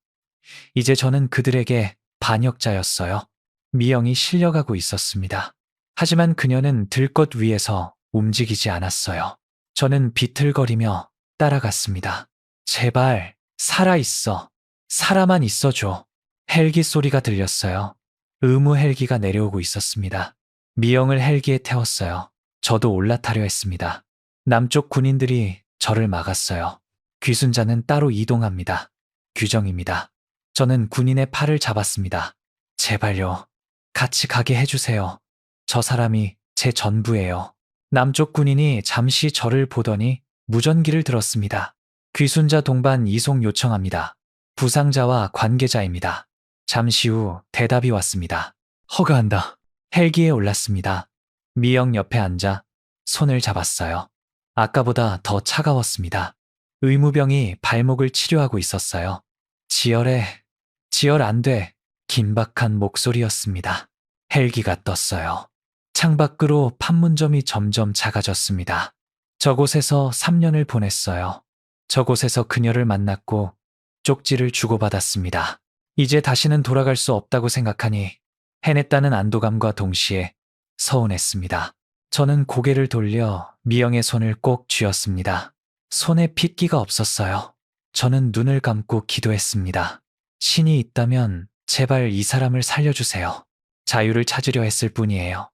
이제 저는 그들에게 반역자였어요. 미영이 실려가고 있었습니다. 하지만 그녀는 들것 위에서 움직이지 않았어요. 저는 비틀거리며 따라갔습니다. 제발 살아있어. 살아만 있어줘. 헬기 소리가 들렸어요. 의무 헬기가 내려오고 있었습니다. 미영을 헬기에 태웠어요. 저도 올라타려 했습니다. 남쪽 군인들이 저를 막았어요. 귀순자는 따로 이동합니다. 규정입니다. 저는 군인의 팔을 잡았습니다. 제발요. 같이 가게 해주세요. 저 사람이 제 전부예요. 남쪽 군인이 잠시 저를 보더니 무전기를 들었습니다. 귀순자 동반 이송 요청합니다. 부상자와 관계자입니다. 잠시 후 대답이 왔습니다. 허가한다. 헬기에 올랐습니다. 미영 옆에 앉아 손을 잡았어요. 아까보다 더 차가웠습니다. 의무병이 발목을 치료하고 있었어요. 지혈해. 지혈 안 돼. 긴박한 목소리였습니다. 헬기가 떴어요. 창밖으로 판문점이 점점 작아졌습니다. 저곳에서 3년을 보냈어요. 저곳에서 그녀를 만났고 쪽지를 주고받았습니다. 이제 다시는 돌아갈 수 없다고 생각하니 해냈다는 안도감과 동시에 서운했습니다. 저는 고개를 돌려 미영의 손을 꼭 쥐었습니다. 손에 핏기가 없었어요. 저는 눈을 감고 기도했습니다. 신이 있다면 제발 이 사람을 살려주세요. 자유를 찾으려 했을 뿐이에요.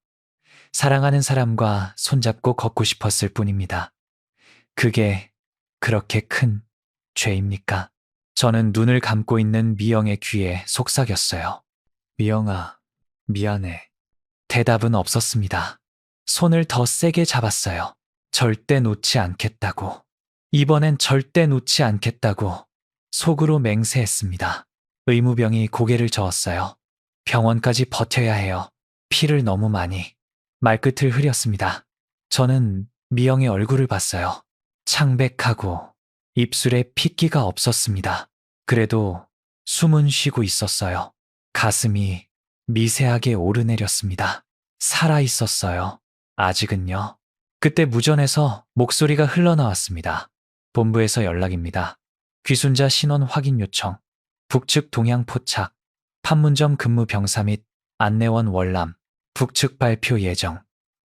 사랑하는 사람과 손잡고 걷고 싶었을 뿐입니다. 그게 그렇게 큰 죄입니까? 저는 눈을 감고 있는 미영의 귀에 속삭였어요. 미영아, 미안해. 대답은 없었습니다. 손을 더 세게 잡았어요. 절대 놓지 않겠다고. 이번엔 절대 놓지 않겠다고 속으로 맹세했습니다. 의무병이 고개를 저었어요. 병원까지 버텨야 해요. 피를 너무 많이. 말끝을 흐렸습니다. 저는 미영의 얼굴을 봤어요. 창백하고 입술에 핏기가 없었습니다. 그래도 숨은 쉬고 있었어요. 가슴이 미세하게 오르내렸습니다. 살아 있었어요. 아직은요. 그때 무전에서 목소리가 흘러나왔습니다. 본부에서 연락입니다. 귀순자 신원 확인 요청. 북측 동향 포착. 판문점 근무 병사 및 안내원 월남. 북측 발표 예정.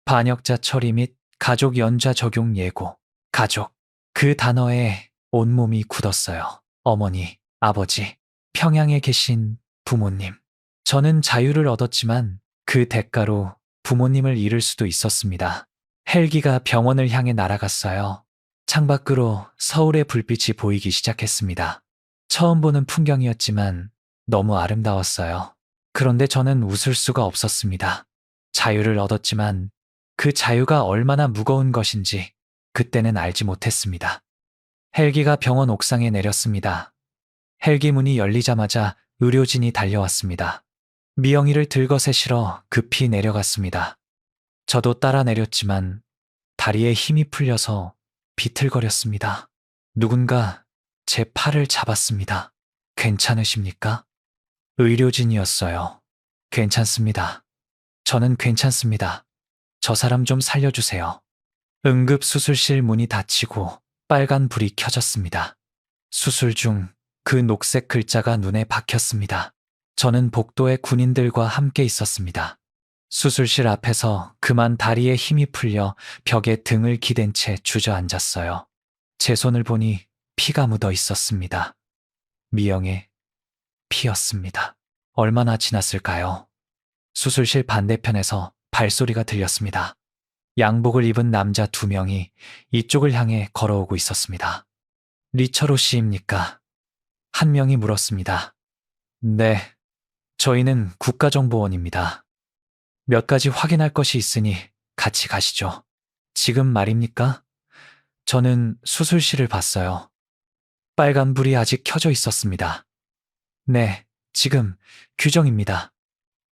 반역자 처리 및 가족 연좌 적용 예고. 가족. 그 단어에 온몸이 굳었어요. 어머니, 아버지, 평양에 계신 부모님. 저는 자유를 얻었지만 그 대가로 부모님을 잃을 수도 있었습니다. 헬기가 병원을 향해 날아갔어요. 창밖으로 서울의 불빛이 보이기 시작했습니다. 처음 보는 풍경이었지만 너무 아름다웠어요. 그런데 저는 웃을 수가 없었습니다. 자유를 얻었지만 그 자유가 얼마나 무거운 것인지 그때는 알지 못했습니다. 헬기가 병원 옥상에 내렸습니다. 헬기 문이 열리자마자 의료진이 달려왔습니다. 미영이를 들것에 실어 급히 내려갔습니다. 저도 따라 내렸지만 다리에 힘이 풀려서 비틀거렸습니다. 누군가 제 팔을 잡았습니다. 괜찮으십니까? 의료진이었어요. 괜찮습니다. 저는 괜찮습니다. 저 사람 좀 살려주세요. 응급수술실 문이 닫히고 빨간 불이 켜졌습니다. 수술 중 그 녹색 글자가 눈에 박혔습니다. 저는 복도에 군인들과 함께 있었습니다. 수술실 앞에서 그만 다리에 힘이 풀려 벽에 등을 기댄 채 주저앉았어요. 제 손을 보니 피가 묻어 있었습니다. 미영의 피였습니다. 얼마나 지났을까요? 수술실 반대편에서 발소리가 들렸습니다. 양복을 입은 남자 2명이 이쪽을 향해 걸어오고 있었습니다. 리처로 씨입니까? 한 명이 물었습니다. 네, 저희는 국가정보원입니다. 몇 가지 확인할 것이 있으니 같이 가시죠. 지금 말입니까? 저는 수술실을 봤어요. 빨간 불이 아직 켜져 있었습니다. 네, 지금 규정입니다.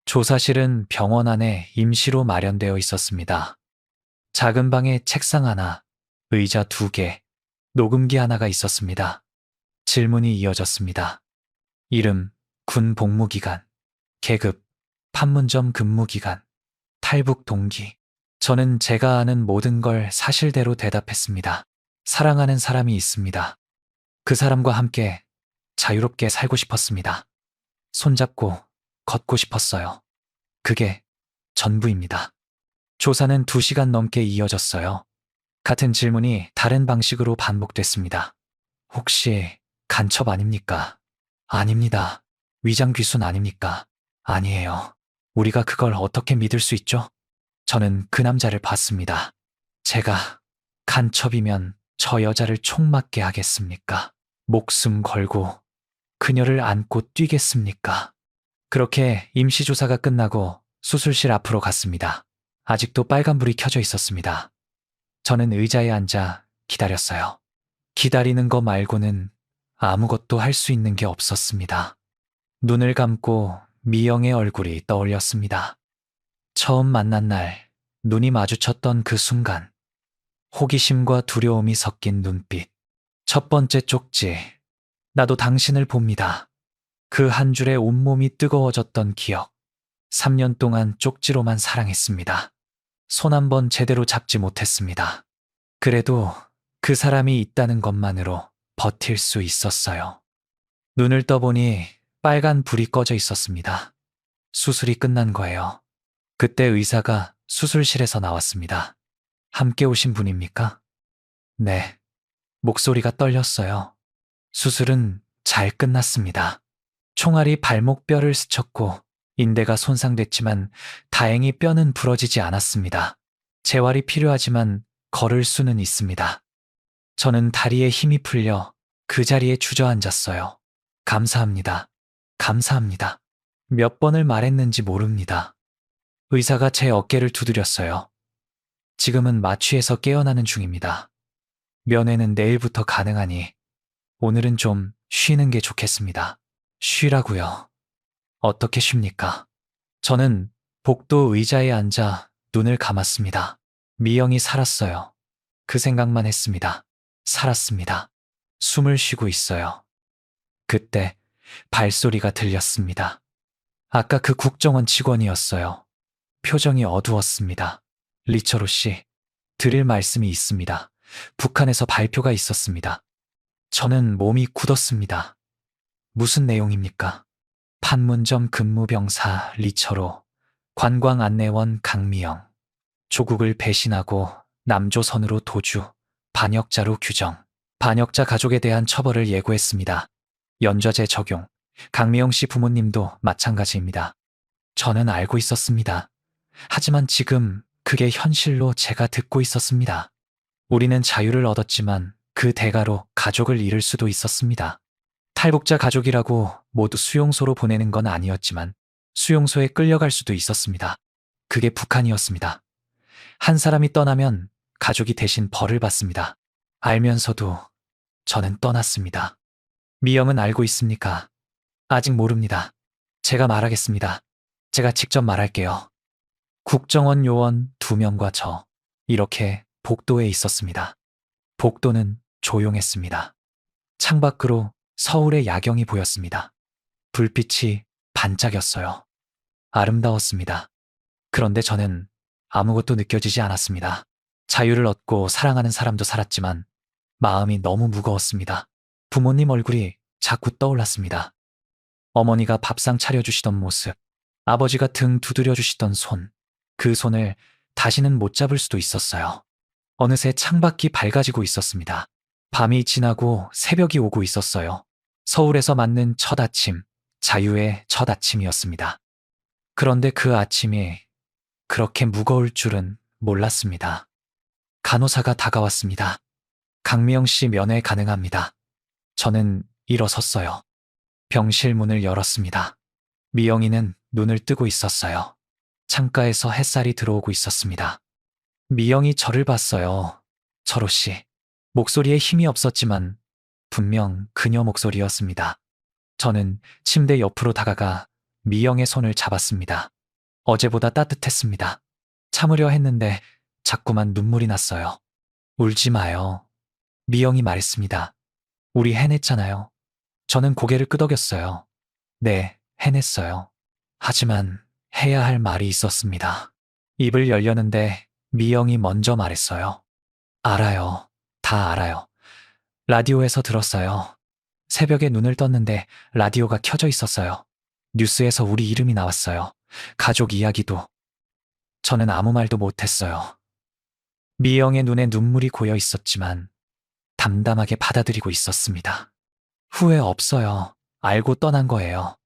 조사실은 병원 안에 임시로 마련되어 있었습니다. 작은 방에 책상 하나, 의자 2개, 녹음기 하나가 있었습니다. 질문이 이어졌습니다. 이름, 군 복무기간, 계급, 판문점 근무기간, 탈북 동기. 저는 제가 아는 모든 걸 사실대로 대답했습니다. 사랑하는 사람이 있습니다. 그 사람과 함께 자유롭게 살고 싶었습니다. 손잡고 걷고 싶었어요. 그게 전부입니다. 조사는 2시간 넘게 이어졌어요. 같은 질문이 다른 방식으로 반복됐습니다. 혹시 간첩 아닙니까? 아닙니다. 위장 귀순 아닙니까? 아니에요. 우리가 그걸 어떻게 믿을 수 있죠? 저는 그 남자를 봤습니다. 제가 간첩이면 저 여자를 총 맞게 하겠습니까? 목숨 걸고 그녀를 안고 뛰겠습니까? 그렇게 임시조사가 끝나고 수술실 앞으로 갔습니다. 아직도 빨간불이 켜져 있었습니다. 저는 의자에 앉아 기다렸어요. 기다리는 거 말고는 아무것도 할 수 있는 게 없었습니다. 눈을 감고 미영의 얼굴이 떠올렸습니다. 처음 만난 날, 눈이 마주쳤던 그 순간, 호기심과 두려움이 섞인 눈빛. 첫 번째 쪽지, 나도 당신을 봅니다. 그 한 줄에 온몸이 뜨거워졌던 기억. 3년 동안 쪽지로만 사랑했습니다. 손 한 번 제대로 잡지 못했습니다. 그래도 그 사람이 있다는 것만으로 버틸 수 있었어요. 눈을 떠보니 빨간 불이 꺼져 있었습니다. 수술이 끝난 거예요. 그때 의사가 수술실에서 나왔습니다. 함께 오신 분입니까? 네. 목소리가 떨렸어요. 수술은 잘 끝났습니다. 총알이 발목뼈를 스쳤고 인대가 손상됐지만 다행히 뼈는 부러지지 않았습니다. 재활이 필요하지만 걸을 수는 있습니다. 저는 다리에 힘이 풀려 그 자리에 주저앉았어요. 감사합니다. 감사합니다. 몇 번을 말했는지 모릅니다. 의사가 제 어깨를 두드렸어요. 지금은 마취에서 깨어나는 중입니다. 면회는 내일부터 가능하니 오늘은 좀 쉬는 게 좋겠습니다. 쉬라고요. 어떻게 쉽니까? 저는 복도 의자에 앉아 눈을 감았습니다. 미영이 살았어요. 그 생각만 했습니다. 살았습니다. 숨을 쉬고 있어요. 그때 발소리가 들렸습니다. 아까 그 국정원 직원이었어요. 표정이 어두웠습니다. 리처로 씨, 드릴 말씀이 있습니다. 북한에서 발표가 있었습니다. 저는 몸이 굳었습니다. 무슨 내용입니까? 판문점 근무병사 리처로, 관광안내원 강미영, 조국을 배신하고 남조선으로 도주, 반역자로 규정, 반역자 가족에 대한 처벌을 예고했습니다. 연좌제 적용, 강미영 씨 부모님도 마찬가지입니다. 저는 알고 있었습니다. 하지만 지금 그게 현실로 제가 듣고 있었습니다. 우리는 자유를 얻었지만 그 대가로 가족을 잃을 수도 있었습니다. 탈북자 가족이라고 모두 수용소로 보내는 건 아니었지만 수용소에 끌려갈 수도 있었습니다. 그게 북한이었습니다. 한 사람이 떠나면 가족이 대신 벌을 받습니다. 알면서도 저는 떠났습니다. 미영은 알고 있습니까? 아직 모릅니다. 제가 말하겠습니다. 제가 직접 말할게요. 국정원 요원 2명과 저, 이렇게 복도에 있었습니다. 복도는 조용했습니다. 창밖으로 서울의 야경이 보였습니다. 불빛이 반짝였어요. 아름다웠습니다. 그런데 저는 아무것도 느껴지지 않았습니다. 자유를 얻고 사랑하는 사람도 살았지만 마음이 너무 무거웠습니다. 부모님 얼굴이 자꾸 떠올랐습니다. 어머니가 밥상 차려주시던 모습, 아버지가 등 두드려주시던 손, 그 손을 다시는 못 잡을 수도 있었어요. 어느새 창밖이 밝아지고 있었습니다. 밤이 지나고 새벽이 오고 있었어요. 서울에서 맞는 첫 아침, 자유의 첫 아침이었습니다. 그런데 그 아침이 그렇게 무거울 줄은 몰랐습니다. 간호사가 다가왔습니다. 강미영 씨 면회 가능합니다. 저는 일어섰어요. 병실 문을 열었습니다. 미영이는 눈을 뜨고 있었어요. 창가에서 햇살이 들어오고 있었습니다. 미영이 저를 봤어요. 철호 씨. 목소리에 힘이 없었지만 분명 그녀 목소리였습니다. 저는 침대 옆으로 다가가 미영의 손을 잡았습니다. 어제보다 따뜻했습니다. 참으려 했는데 자꾸만 눈물이 났어요. 울지 마요. 미영이 말했습니다. 우리 해냈잖아요. 저는 고개를 끄덕였어요. 네, 해냈어요. 하지만 해야 할 말이 있었습니다. 입을 열려는데 미영이 먼저 말했어요. 알아요. 다 알아요. 라디오에서 들었어요. 새벽에 눈을 떴는데 라디오가 켜져 있었어요. 뉴스에서 우리 이름이 나왔어요. 가족 이야기도. 저는 아무 말도 못했어요. 미영의 눈에 눈물이 고여 있었지만 담담하게 받아들이고 있었습니다. 후회 없어요. 알고 떠난 거예요.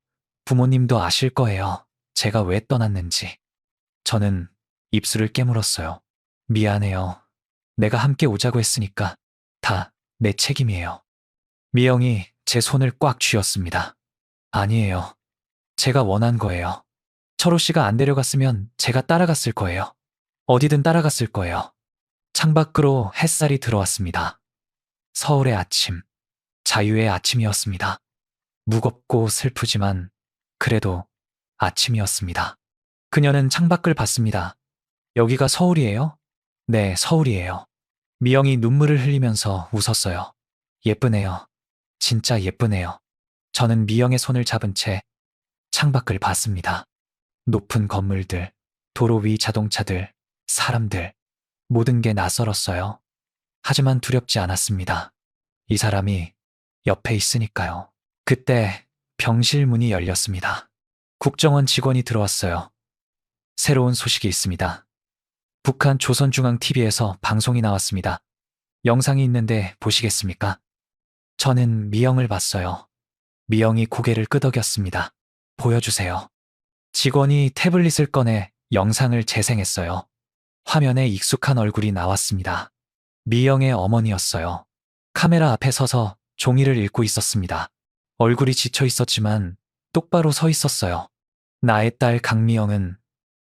부모님도 아실 거예요. 제가 왜 떠났는지. 저는 입술을 깨물었어요. 미안해요. 내가 함께 오자고 했으니까 다 내 책임이에요. 미영이 제 손을 꽉 쥐었습니다. 아니에요. 제가 원한 거예요. 철호 씨가 안 데려갔으면 제가 따라갔을 거예요. 어디든 따라갔을 거예요. 창밖으로 햇살이 들어왔습니다. 서울의 아침, 자유의 아침이었습니다. 무겁고 슬프지만 그래도 아침이었습니다. 그녀는 창밖을 봤습니다. 여기가 서울이에요? 네, 서울이에요. 미영이 눈물을 흘리면서 웃었어요. 예쁘네요. 진짜 예쁘네요. 저는 미영의 손을 잡은 채 창밖을 봤습니다. 높은 건물들, 도로 위 자동차들, 사람들, 모든 게 낯설었어요. 하지만 두렵지 않았습니다. 이 사람이 옆에 있으니까요. 그때 병실 문이 열렸습니다. 국정원 직원이 들어왔어요. 새로운 소식이 있습니다. 북한 조선중앙TV에서 방송이 나왔습니다. 영상이 있는데 보시겠습니까? 저는 미영을 봤어요. 미영이 고개를 끄덕였습니다. 보여주세요. 직원이 태블릿을 꺼내 영상을 재생했어요. 화면에 익숙한 얼굴이 나왔습니다. 미영의 어머니였어요. 카메라 앞에 서서 종이를 읽고 있었습니다. 얼굴이 지쳐 있었지만 똑바로 서 있었어요. 나의 딸 강미영은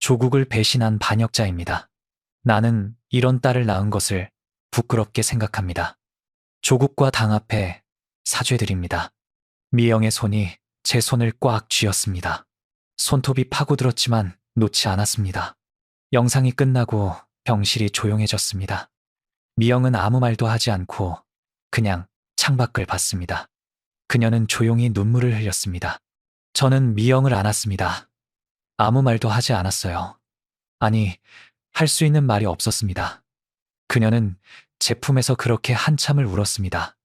조국을 배신한 반역자입니다. 나는 이런 딸을 낳은 것을 부끄럽게 생각합니다. 조국과 당 앞에 사죄드립니다. 미영의 손이 제 손을 꽉 쥐었습니다. 손톱이 파고들었지만 놓지 않았습니다. 영상이 끝나고 병실이 조용해졌습니다. 미영은 아무 말도 하지 않고 그냥 창밖을 봤습니다. 그녀는 조용히 눈물을 흘렸습니다. 저는 미영을 안았습니다. 아무 말도 하지 않았어요. 아니, 할 수 있는 말이 없었습니다. 그녀는 제 품에서 그렇게 한참을 울었습니다.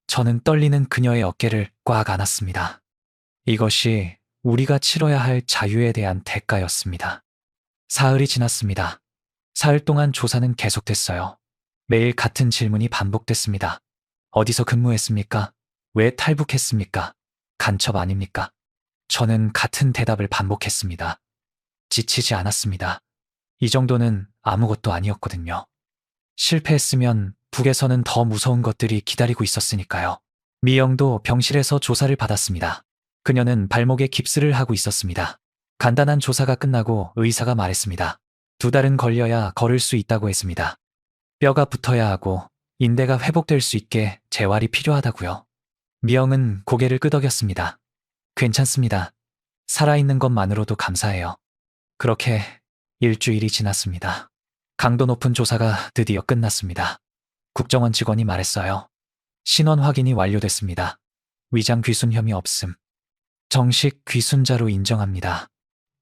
저는 떨리는 그녀의 어깨를 꽉 안았습니다. 이것이 우리가 치러야 할 자유에 대한 대가였습니다. 사흘이 지났습니다. 사흘 동안 조사는 계속됐어요. 매일 같은 질문이 반복됐습니다. 어디서 근무했습니까? 왜 탈북했습니까? 간첩 아닙니까? 저는 같은 대답을 반복했습니다. 지치지 않았습니다. 이 정도는 아무것도 아니었거든요. 실패했으면 북에서는 더 무서운 것들이 기다리고 있었으니까요. 미영도 병실에서 조사를 받았습니다. 그녀는 발목에 깁스를 하고 있었습니다. 간단한 조사가 끝나고 의사가 말했습니다. 2달은 걸려야 걸을 수 있다고 했습니다. 뼈가 붙어야 하고 인대가 회복될 수 있게 재활이 필요하다고요. 미영은 고개를 끄덕였습니다. 괜찮습니다. 살아있는 것만으로도 감사해요. 그렇게 일주일이 지났습니다. 강도 높은 조사가 드디어 끝났습니다. 국정원 직원이 말했어요. 신원 확인이 완료됐습니다. 위장 귀순 혐의 없음. 정식 귀순자로 인정합니다.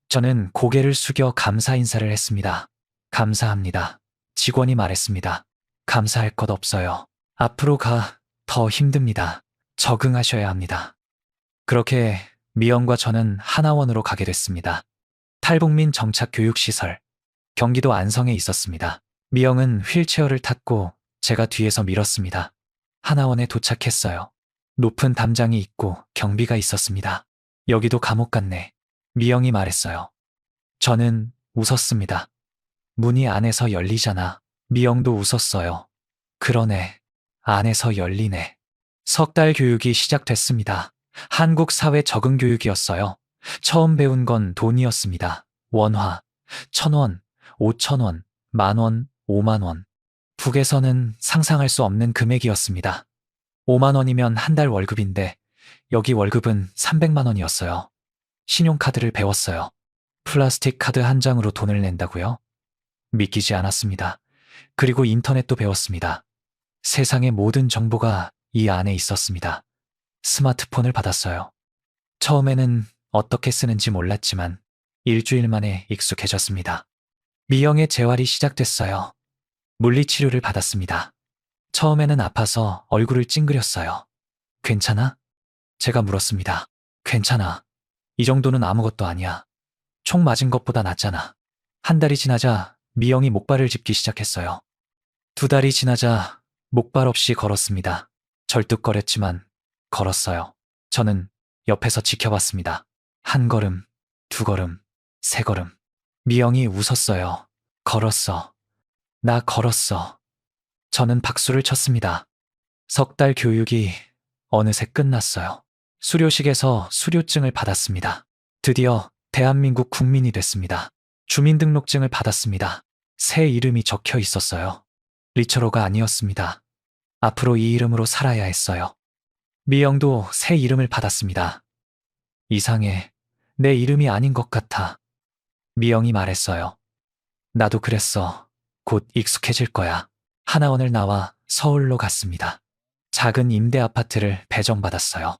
저는 고개를 숙여 감사 인사를 했습니다. 감사합니다. 직원이 말했습니다. 감사할 것 없어요. 앞으로 더 힘듭니다. 적응하셔야 합니다. 그렇게 미영과 저는 하나원으로 가게 됐습니다. 탈북민 정착 교육시설, 경기도 안성에 있었습니다. 미영은 휠체어를 탔고 제가 뒤에서 밀었습니다. 하나원에 도착했어요. 높은 담장이 있고 경비가 있었습니다. 여기도 감옥 같네. 미영이 말했어요. 저는 웃었습니다. 문이 안에서 열리잖아. 미영도 웃었어요. 그러네. 안에서 열리네. 3달 교육이 시작됐습니다. 한국 사회 적응 교육이었어요. 처음 배운 건 돈이었습니다. 원화, 1,000원, 5,000원, 10,000원, 50,000원. 북에서는 상상할 수 없는 금액이었습니다. 5만 원이면 한 달 월급인데 여기 월급은 300만 원이었어요. 신용카드를 배웠어요. 플라스틱 카드 한 장으로 돈을 낸다고요? 믿기지 않았습니다. 그리고 인터넷도 배웠습니다. 세상의 모든 정보가 이 안에 있었습니다. 스마트폰을 받았어요. 처음에는 어떻게 쓰는지 몰랐지만 일주일 만에 익숙해졌습니다. 미영의 재활이 시작됐어요. 물리치료를 받았습니다. 처음에는 아파서 얼굴을 찡그렸어요. 괜찮아? 제가 물었습니다. 괜찮아. 이 정도는 아무것도 아니야. 총 맞은 것보다 낫잖아. 한 달이 지나자 미영이 목발을 짚기 시작했어요. 2달이 지나자 목발 없이 걸었습니다. 절뚝거렸지만 걸었어요. 저는 옆에서 지켜봤습니다. 1걸음, 2걸음, 3걸음. 미영이 웃었어요. 걸었어. 나 걸었어. 저는 박수를 쳤습니다. 3달 교육이 어느새 끝났어요. 수료식에서 수료증을 받았습니다. 드디어 대한민국 국민이 됐습니다. 주민등록증을 받았습니다. 새 이름이 적혀 있었어요. 리처로가 아니었습니다. 앞으로 이 이름으로 살아야 했어요. 미영도 새 이름을 받았습니다. 이상해. 내 이름이 아닌 것 같아. 미영이 말했어요. 나도 그랬어. 곧 익숙해질 거야. 하나원을 나와 서울로 갔습니다. 작은 임대 아파트를 배정받았어요.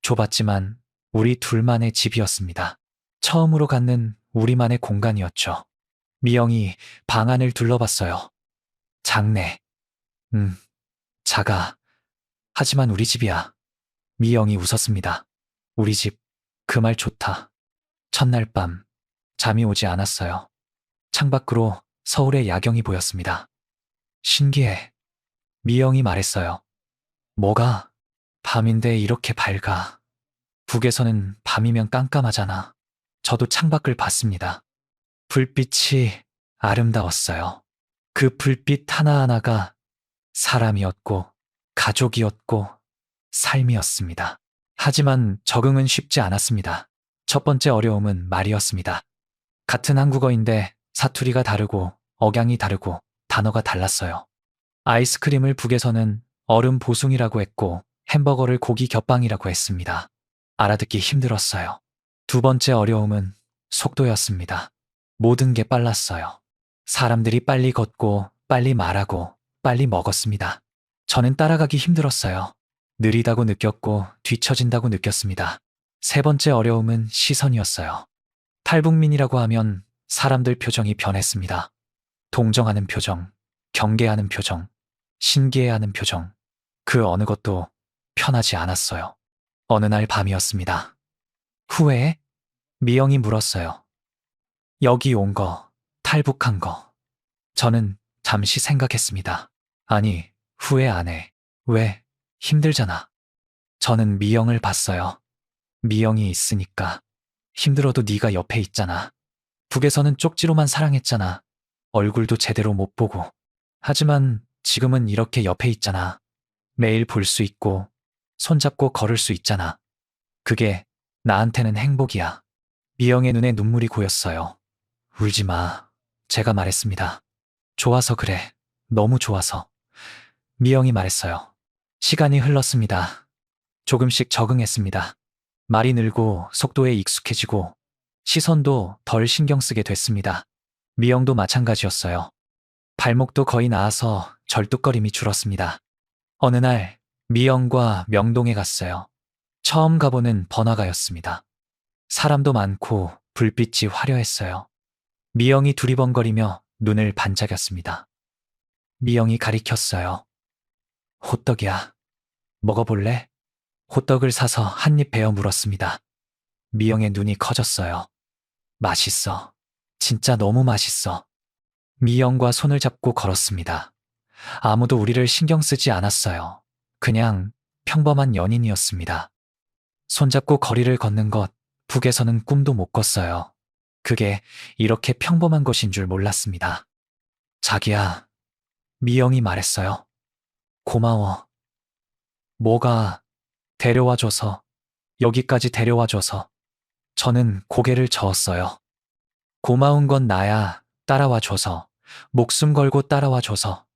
좁았지만 우리 둘만의 집이었습니다. 처음으로 갖는 우리만의 공간이었죠. 미영이 방 안을 둘러봤어요. 작네. 작아. 하지만 우리 집이야. 미영이 웃었습니다. 우리 집, 그 말 좋다. 첫날 밤, 잠이 오지 않았어요. 창밖으로 서울의 야경이 보였습니다. 신기해. 미영이 말했어요. 뭐가? 밤인데 이렇게 밝아. 북에서는 밤이면 깜깜하잖아. 저도 창밖을 봤습니다. 불빛이 아름다웠어요. 그 불빛 하나하나가 사람이었고, 가족이었고, 삶이었습니다. 하지만 적응은 쉽지 않았습니다. 첫 번째 어려움은 말이었습니다. 같은 한국어인데 사투리가 다르고 억양이 다르고 단어가 달랐어요. 아이스크림을 북에서는 얼음 보숭이라고 했고 햄버거를 고기 겹빵이라고 했습니다. 알아듣기 힘들었어요. 2번째 어려움은 속도였습니다. 모든 게 빨랐어요. 사람들이 빨리 걷고 빨리 말하고 빨리 먹었습니다. 저는 따라가기 힘들었어요. 느리다고 느꼈고 뒤처진다고 느꼈습니다. 3번째 어려움은 시선이었어요. 탈북민이라고 하면 사람들 표정이 변했습니다. 동정하는 표정, 경계하는 표정, 신기해하는 표정. 그 어느 것도 편하지 않았어요. 어느 날 밤이었습니다. 후회해? 미영이 물었어요. 여기 온 거, 탈북한 거. 저는 잠시 생각했습니다. 아니, 후회 안 해. 왜? 힘들잖아. 저는 미영을 봤어요. 미영이 있으니까. 힘들어도 네가 옆에 있잖아. 북에서는 쪽지로만 사랑했잖아. 얼굴도 제대로 못 보고. 하지만 지금은 이렇게 옆에 있잖아. 매일 볼 수 있고, 손잡고 걸을 수 있잖아. 그게 나한테는 행복이야. 미영의 눈에 눈물이 고였어요. 울지 마. 제가 말했습니다. 좋아서 그래. 너무 좋아서. 미영이 말했어요. 시간이 흘렀습니다. 조금씩 적응했습니다. 말이 늘고 속도에 익숙해지고 시선도 덜 신경 쓰게 됐습니다. 미영도 마찬가지였어요. 발목도 거의 나아서 절뚝거림이 줄었습니다. 어느 날 미영과 명동에 갔어요. 처음 가보는 번화가였습니다. 사람도 많고 불빛이 화려했어요. 미영이 두리번거리며 눈을 반짝였습니다. 미영이 가리켰어요. 호떡이야. 먹어볼래? 호떡을 사서 한 입 베어 물었습니다. 미영의 눈이 커졌어요. 맛있어. 진짜 너무 맛있어. 미영과 손을 잡고 걸었습니다. 아무도 우리를 신경 쓰지 않았어요. 그냥 평범한 연인이었습니다. 손잡고 거리를 걷는 것, 북에서는 꿈도 못 꿨어요. 그게 이렇게 평범한 것인 줄 몰랐습니다. 자기야, 미영이 말했어요. 고마워. 뭐가 데려와줘서, 여기까지 데려와줘서. 저는 고개를 저었어요. 고마운 건 나야, 따라와줘서, 목숨 걸고 따라와줘서.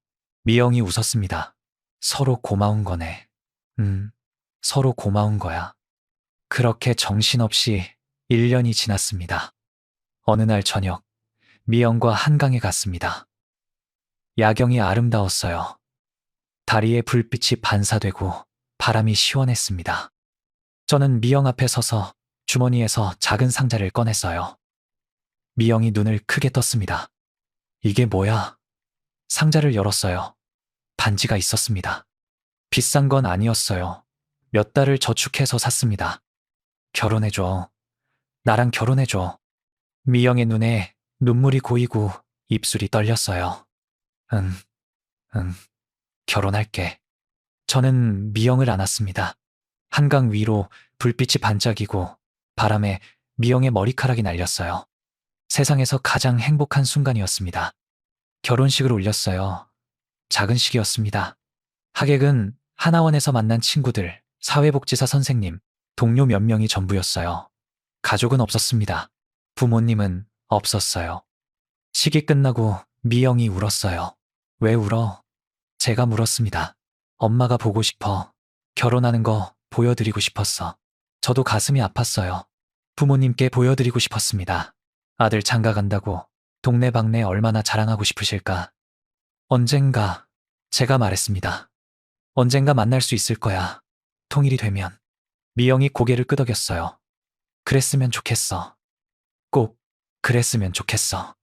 미영이 웃었습니다. 서로 고마운 거네. 서로 고마운 거야. 그렇게 정신없이 1년이 지났습니다. 어느 날 저녁, 미영과 한강에 갔습니다. 야경이 아름다웠어요. 다리에 불빛이 반사되고 바람이 시원했습니다. 저는 미영 앞에 서서 주머니에서 작은 상자를 꺼냈어요. 미영이 눈을 크게 떴습니다. 이게 뭐야? 상자를 열었어요. 반지가 있었습니다. 비싼 건 아니었어요. 몇 달을 저축해서 샀습니다. 결혼해줘. 나랑 결혼해줘. 미영의 눈에 눈물이 고이고 입술이 떨렸어요. 응, 응, 결혼할게. 저는 미영을 안았습니다. 한강 위로 불빛이 반짝이고 바람에 미영의 머리카락이 날렸어요. 세상에서 가장 행복한 순간이었습니다. 결혼식을 올렸어요. 작은 식이었습니다. 하객은 하나원에서 만난 친구들, 사회복지사 선생님, 동료 몇 명이 전부였어요. 가족은 없었습니다. 부모님은 없었어요. 식이 끝나고 미영이 울었어요. 왜 울어? 제가 물었습니다. 엄마가 보고 싶어. 결혼하는 거 보여드리고 싶었어. 저도 가슴이 아팠어요. 부모님께 보여드리고 싶었습니다. 아들 장가 간다고 동네방네 얼마나 자랑하고 싶으실까. 언젠가, 제가 말했습니다. 언젠가 만날 수 있을 거야. 통일이 되면. 미영이 고개를 끄덕였어요. 그랬으면 좋겠어. 꼭 그랬으면 좋겠어.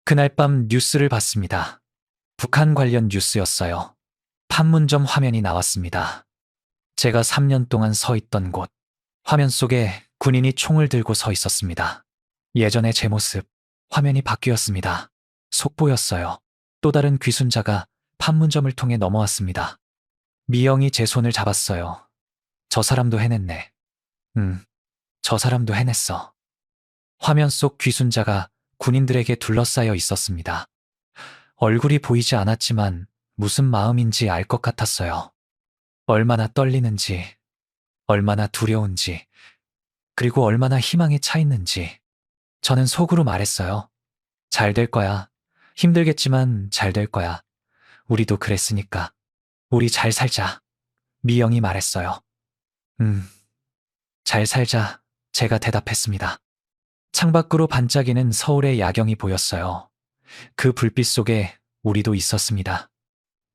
그날 밤 뉴스를 봤습니다. 북한 관련 뉴스였어요. 판문점 화면이 나왔습니다. 제가 3년 동안 서 있던 곳, 화면 속에 군인이 총을 들고 서 있었습니다. 예전의 제 모습, 화면이 바뀌었습니다. 속보였어요. 또 다른 귀순자가 판문점을 통해 넘어왔습니다. 미영이 제 손을 잡았어요. 저 사람도 해냈네. 저 사람도 해냈어. 화면 속 귀순자가 군인들에게 둘러싸여 있었습니다. 얼굴이 보이지 않았지만 무슨 마음인지 알 것 같았어요. 얼마나 떨리는지, 얼마나 두려운지, 그리고 얼마나 희망에 차 있는지. 저는 속으로 말했어요. 잘 될 거야. 힘들겠지만 잘 될 거야. 우리도 그랬으니까. 우리 잘 살자. 미영이 말했어요. 잘 살자. 제가 대답했습니다. 창밖으로 반짝이는 서울의 야경이 보였어요. 그 불빛 속에 우리도 있었습니다.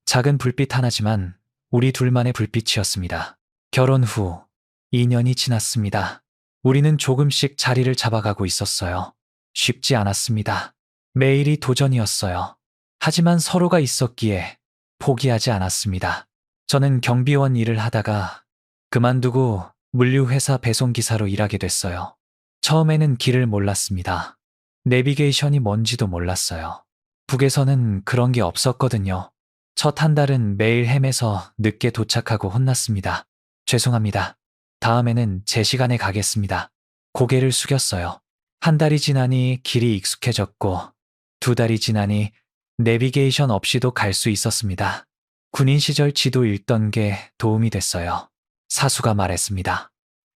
작은 불빛 하나지만 우리 둘만의 불빛이었습니다. 결혼 후 2년이 지났습니다. 우리는 조금씩 자리를 잡아가고 있었어요. 쉽지 않았습니다. 매일이 도전이었어요. 하지만 서로가 있었기에 포기하지 않았습니다. 저는 경비원 일을 하다가 그만두고 물류회사 배송기사로 일하게 됐어요. 처음에는 길을 몰랐습니다. 내비게이션이 뭔지도 몰랐어요. 북에서는 그런 게 없었거든요. 첫 한 달은 매일 헤매서 늦게 도착하고 혼났습니다. 죄송합니다. 다음에는 제 시간에 가겠습니다. 고개를 숙였어요. 한 달이 지나니 길이 익숙해졌고, 2달이 지나니 내비게이션 없이도 갈 수 있었습니다. 군인 시절 지도 읽던 게 도움이 됐어요. 사수가 말했습니다.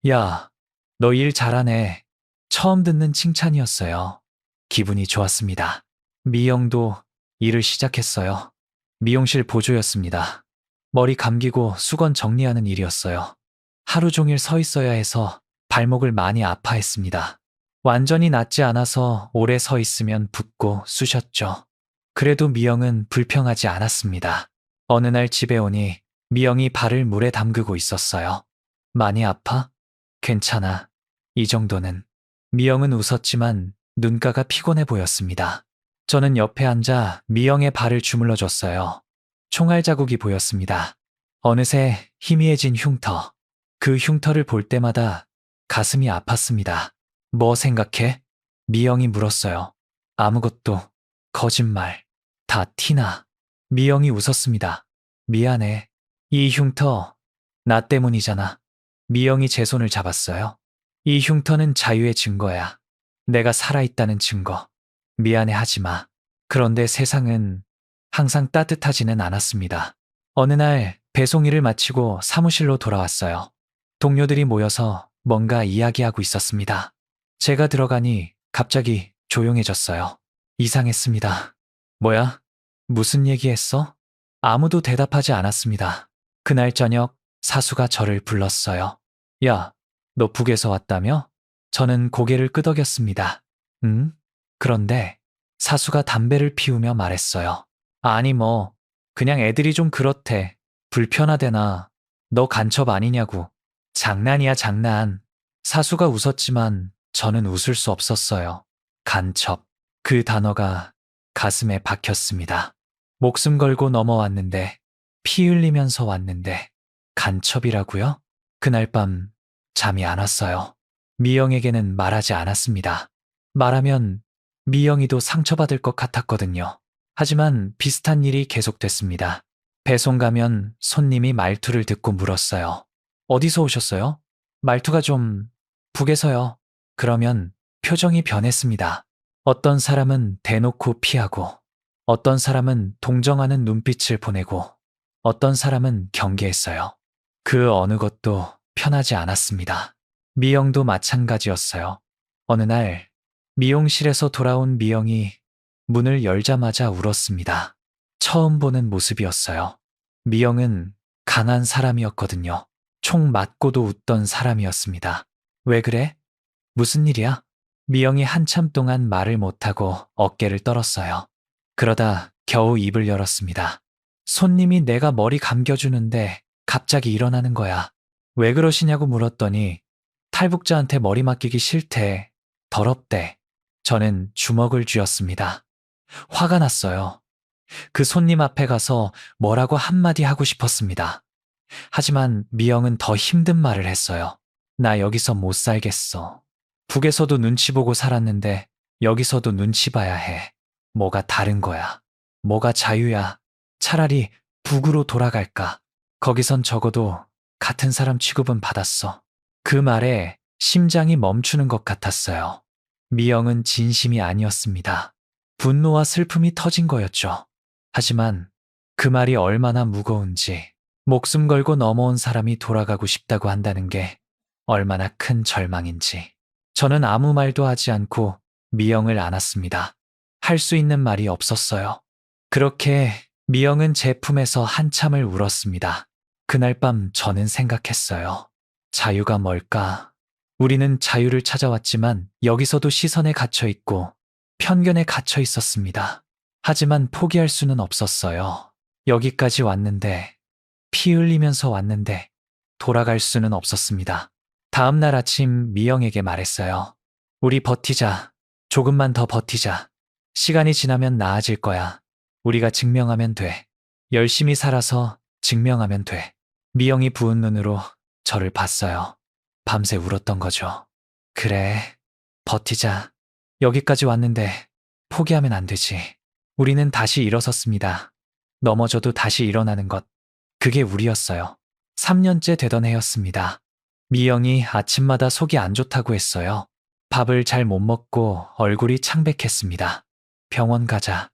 야, 너 일 잘하네. 처음 듣는 칭찬이었어요. 기분이 좋았습니다. 미영도 일을 시작했어요. 미용실 보조였습니다. 머리 감기고 수건 정리하는 일이었어요. 하루 종일 서 있어야 해서 발목을 많이 아파했습니다. 완전히 낫지 않아서 오래 서 있으면 붓고 쑤셨죠. 그래도 미영은 불평하지 않았습니다. 어느 날 집에 오니 미영이 발을 물에 담그고 있었어요. 많이 아파? 괜찮아. 이 정도는. 미영은 웃었지만 눈가가 피곤해 보였습니다. 저는 옆에 앉아 미영의 발을 주물러 줬어요. 총알 자국이 보였습니다. 어느새 희미해진 흉터. 그 흉터를 볼 때마다 가슴이 아팠습니다. 뭐 생각해? 미영이 물었어요. 아무것도. 거짓말. 다 티나. 미영이 웃었습니다. 미안해. 이 흉터, 나 때문이잖아. 미영이 제 손을 잡았어요. 이 흉터는 자유의 증거야. 내가 살아있다는 증거. 미안해 하지 마. 그런데 세상은 항상 따뜻하지는 않았습니다. 어느 날 배송 일을 마치고 사무실로 돌아왔어요. 동료들이 모여서 뭔가 이야기하고 있었습니다. 제가 들어가니 갑자기 조용해졌어요. 이상했습니다. 뭐야? 무슨 얘기했어? 아무도 대답하지 않았습니다. 그날 저녁 사수가 저를 불렀어요. 야, 너 북에서 왔다며? 저는 고개를 끄덕였습니다. 응? 그런데 사수가 담배를 피우며 말했어요. 아니 뭐, 그냥 애들이 좀 그렇대. 불편하대나. 너 간첩 아니냐고. 장난이야 장난. 사수가 웃었지만 저는 웃을 수 없었어요. 간첩. 그 단어가 가슴에 박혔습니다. 목숨 걸고 넘어왔는데, 피 흘리면서 왔는데, 간첩이라고요? 그날 밤 잠이 안 왔어요. 미영에게는 말하지 않았습니다. 말하면 미영이도 상처받을 것 같았거든요. 하지만 비슷한 일이 계속됐습니다. 배송 가면 손님이 말투를 듣고 물었어요. 어디서 오셨어요? 말투가 좀 북에서요. 그러면 표정이 변했습니다. 어떤 사람은 대놓고 피하고, 어떤 사람은 동정하는 눈빛을 보내고, 어떤 사람은 경계했어요. 그 어느 것도 편하지 않았습니다. 미영도 마찬가지였어요. 어느 날 미용실에서 돌아온 미영이 문을 열자마자 울었습니다. 처음 보는 모습이었어요. 미영은 강한 사람이었거든요. 총 맞고도 웃던 사람이었습니다. 왜 그래? 무슨 일이야? 미영이 한참 동안 말을 못하고 어깨를 떨었어요. 그러다 겨우 입을 열었습니다. 손님이 내가 머리 감겨주는데 갑자기 일어나는 거야. 왜 그러시냐고 물었더니 탈북자한테 머리 맡기기 싫대. 더럽대. 저는 주먹을 쥐었습니다. 화가 났어요. 그 손님 앞에 가서 뭐라고 한마디 하고 싶었습니다. 하지만 미영은 더 힘든 말을 했어요. 나 여기서 못 살겠어. 북에서도 눈치 보고 살았는데 여기서도 눈치 봐야 해. 뭐가 다른 거야. 뭐가 자유야. 차라리 북으로 돌아갈까. 거기선 적어도 같은 사람 취급은 받았어. 그 말에 심장이 멈추는 것 같았어요. 미영은 진심이 아니었습니다. 분노와 슬픔이 터진 거였죠. 하지만 그 말이 얼마나 무거운지, 목숨 걸고 넘어온 사람이 돌아가고 싶다고 한다는 게 얼마나 큰 절망인지. 저는 아무 말도 하지 않고 미영을 안았습니다. 할 수 있는 말이 없었어요. 그렇게 미영은 제 품에서 한참을 울었습니다. 그날 밤 저는 생각했어요. 자유가 뭘까? 우리는 자유를 찾아왔지만 여기서도 시선에 갇혀 있고 편견에 갇혀 있었습니다. 하지만 포기할 수는 없었어요. 여기까지 왔는데, 피 흘리면서 왔는데 돌아갈 수는 없었습니다. 다음 날 아침 미영에게 말했어요. 우리 버티자. 조금만 더 버티자. 시간이 지나면 나아질 거야. 우리가 증명하면 돼. 열심히 살아서 증명하면 돼. 미영이 부은 눈으로 저를 봤어요. 밤새 울었던 거죠. 그래, 버티자. 여기까지 왔는데 포기하면 안 되지. 우리는 다시 일어섰습니다. 넘어져도 다시 일어나는 것. 그게 우리였어요. 3년째 되던 해였습니다. 미영이 아침마다 속이 안 좋다고 했어요. 밥을 잘 못 먹고 얼굴이 창백했습니다. 병원 가자.